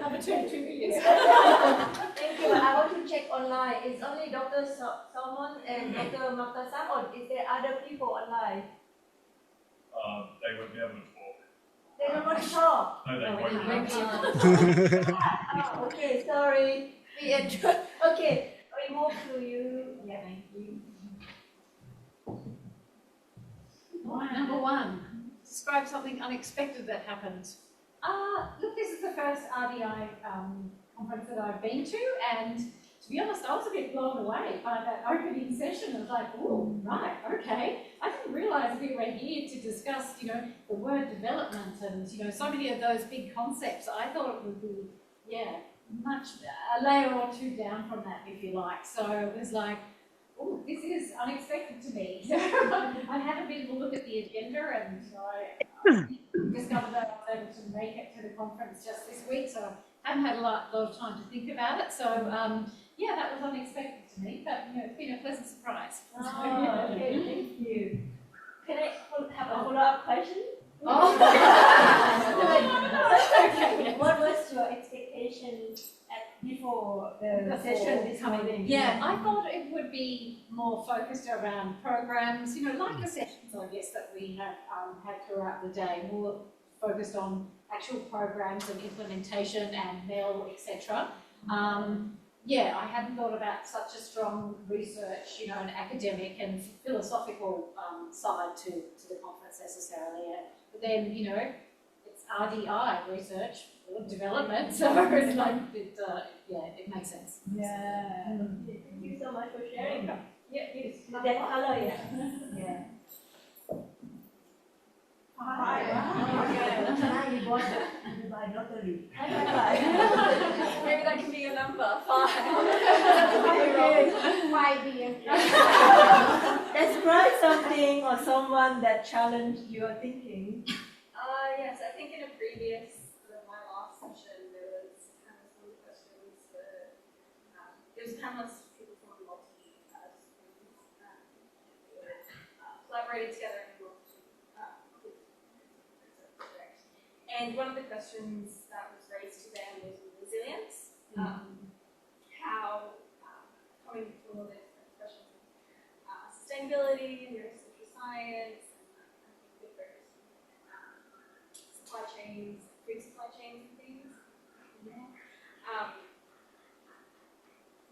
[SPEAKER 12] After 2 years.
[SPEAKER 1] Thank you, but I want to check online. Is only Dr. Salmon and Dr. Maktasam, or is there other people online?
[SPEAKER 13] They would be able to talk.
[SPEAKER 1] They don't want to talk.
[SPEAKER 13] No, they won't.
[SPEAKER 1] Okay, sorry. We enjoy. Okay, we move to you. Yeah, thank you.
[SPEAKER 14] Number 1, describe something unexpected that happened. Look, this is the first RDI conference that I've been to, and to be honest, I was a bit blown away by that opening session. I was like, oh, right, okay. I didn't realise we were here to discuss, the word development and, so many of those big concepts. I thought it would be, much a layer or two down from that, if you like. So it was like, oh, this is unexpected to me. So I had a bit of a look at the agenda, and I discovered that I was able to make it to the conference just this week, so I haven't had a lot of time to think about it. So that was unexpected to me, but it's been a pleasant surprise.
[SPEAKER 1] Okay, thank you. Can I have a follow-up question?
[SPEAKER 14] Oh.
[SPEAKER 1] Okay. What was your expectation before the session this morning?
[SPEAKER 14] Yeah, I thought it would be more focused around programs, like the sessions, I guess, that we have had throughout the day, more focused on actual programs and implementation and MEL, etc. Yeah, I hadn't thought about such a strong research, you know, an academic and philosophical side to the conference necessarily. But then, you know, it's RDI, research, development, so it's like, yeah, it makes sense.
[SPEAKER 1] Yeah. Thank you so much for sharing.
[SPEAKER 14] Yeah, yes.
[SPEAKER 1] That color, yeah. Yeah.
[SPEAKER 14] Hi.
[SPEAKER 1] Hi, you bought it by lottery.
[SPEAKER 12] Maybe that can be your number. 5.
[SPEAKER 1] Describe something or someone that challenged your thinking.
[SPEAKER 12] Yes, I think in a previous, my last session, there was kind of some questions for, there was panelists, people from multi-disciplines, collaborated together in a project. And one of the questions that was raised to them was resilience. How, coming from all the different questions of sustainability, social science, supply chains, food supply chains and things.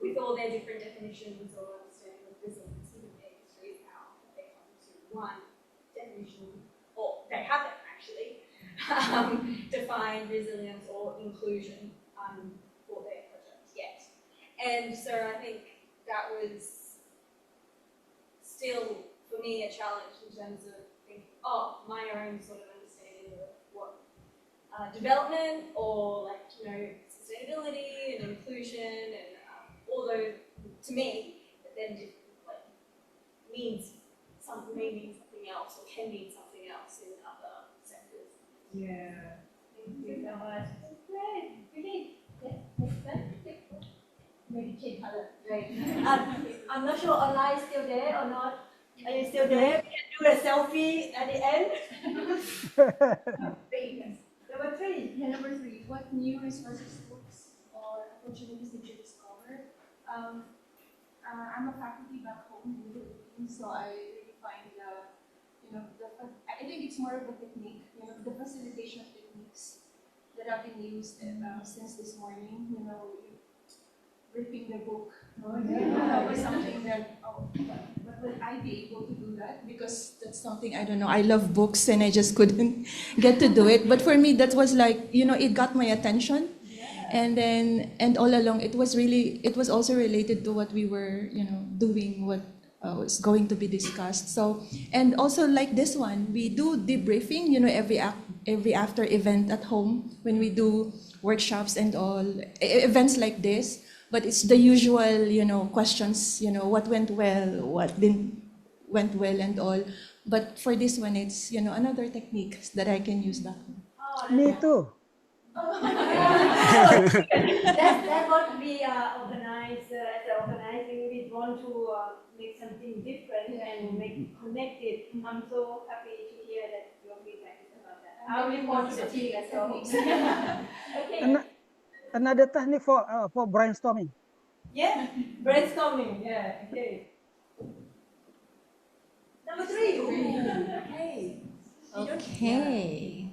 [SPEAKER 12] With all their different definitions or understanding of resilience within the industries, how they come to one definition, or they haven't actually defined resilience or inclusion for their project yet. And so I think that was still, for me, a challenge in terms of thinking, my own sort of understanding of what development or like, you know, sustainability and inclusion and all those, to me, but then like means something, may mean something else or can mean something else in other sectors.
[SPEAKER 1] Yeah.
[SPEAKER 12] Thank you so much.
[SPEAKER 1] Great. Really?
[SPEAKER 12] Maybe change color.
[SPEAKER 1] Great. I'm not sure online is still there or not. Are you still there? We can do a selfie at the end. Number 3.
[SPEAKER 15] Yeah, number 3. What new resources, books, or opportunities did you discover? I'm a faculty back home in the Philippines, so I really find I think it's more of a technique, the facilitation techniques that have been used since this morning. Ripping the book. That was something that, but will I be able to do that? Because that's something, I don't know, I love books and I just couldn't get to do it. But for me, that was like, it got my attention. And all along, it was also related to what we were, doing, what was going to be discussed. So, and also like this one, we do debriefing, every after event at home when we do workshops and all, events like this. But it's the usual, questions, what went well, what didn't went well and all. But for this one, it's, another technique that I can use back home.
[SPEAKER 4] Me too.
[SPEAKER 1] That's what we organize as organizing. We want to make something different and make it connected. I'm so happy to hear that your feedback is about that. I'll report to the team as well. Okay.
[SPEAKER 4] Another technique for brainstorming.
[SPEAKER 1] Yeah, brainstorming. Yeah, okay. Number 3. Okay.
[SPEAKER 6] Okay.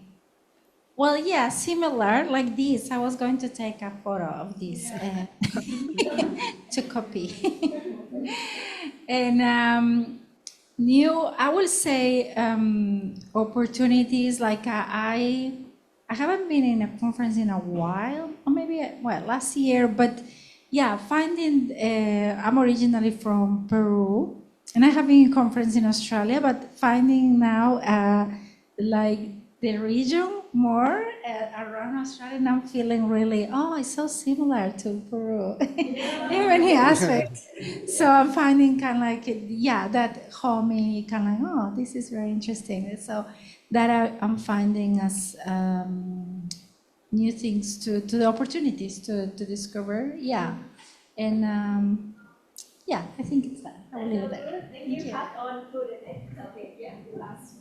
[SPEAKER 6] Well, yeah, similar like this. I was going to take a photo of this to copy. And I will say opportunities like I haven't been in a conference in a while, or maybe, last year, but yeah, finding, I'm originally from Peru, and I have been in a conference in Australia, but finding now like the region more around Australia, and I'm feeling really, it's so similar to Peru in many aspects. So I'm finding kind of like, that homey, kind of like, this is very interesting. So that I'm finding as new things to the opportunities to discover. Yeah. And I think it's that. I will leave it there.
[SPEAKER 1] Thank you. Pass on to the next topic. Yeah, last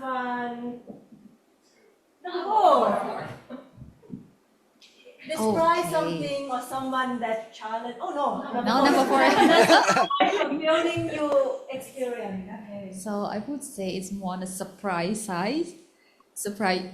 [SPEAKER 1] one. Number 4. Describe something or someone that challenged. Number 4. Building your experience. Okay.
[SPEAKER 16] So I would say it's more on the surprise side. surprise.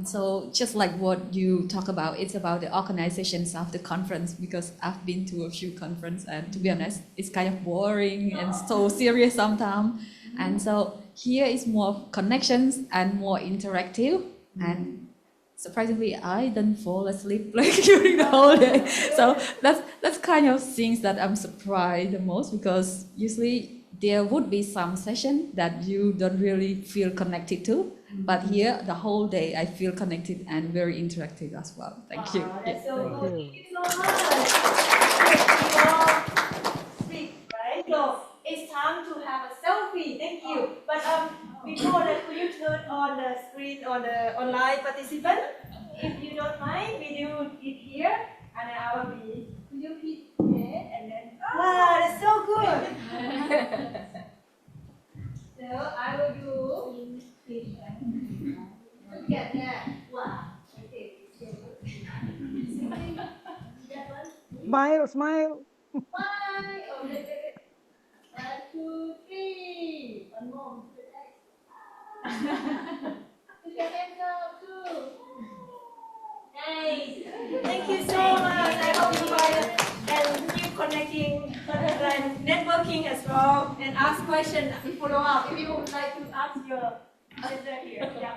[SPEAKER 16] So just like what you talk about, it's about the organizations of the conference, because I've been to a few conferences and to be honest, it's kind of boring and so serious sometimes. And so here is more connections and more interactive. And surprisingly, I didn't fall asleep like during the whole day. So that's kind of things that I'm surprised the most, because usually there would be some session that you don't really feel connected to. But here, the whole day, I feel connected and very interactive as well. Thank you.
[SPEAKER 1] That's so
[SPEAKER 4] Thank
[SPEAKER 1] good.
[SPEAKER 4] you.
[SPEAKER 1] Thank you so much. Speak, right? So it's time to have a selfie. Thank you. But before that, could you turn on the screen on the online participant? If you don't mind, we do it here, and then I will be. Could you hit it and then? Wow, that's so good. So I will do. Look at that. Wow. Okay.
[SPEAKER 4] Smile, smile.
[SPEAKER 1] Bye. Oh, wait. 1, 2, 3. One more. Put your hands up too. Nice. Thank you so much. I hope you and keep connecting and networking as well, and ask questions, follow up if you would like to ask your sister here. Yeah.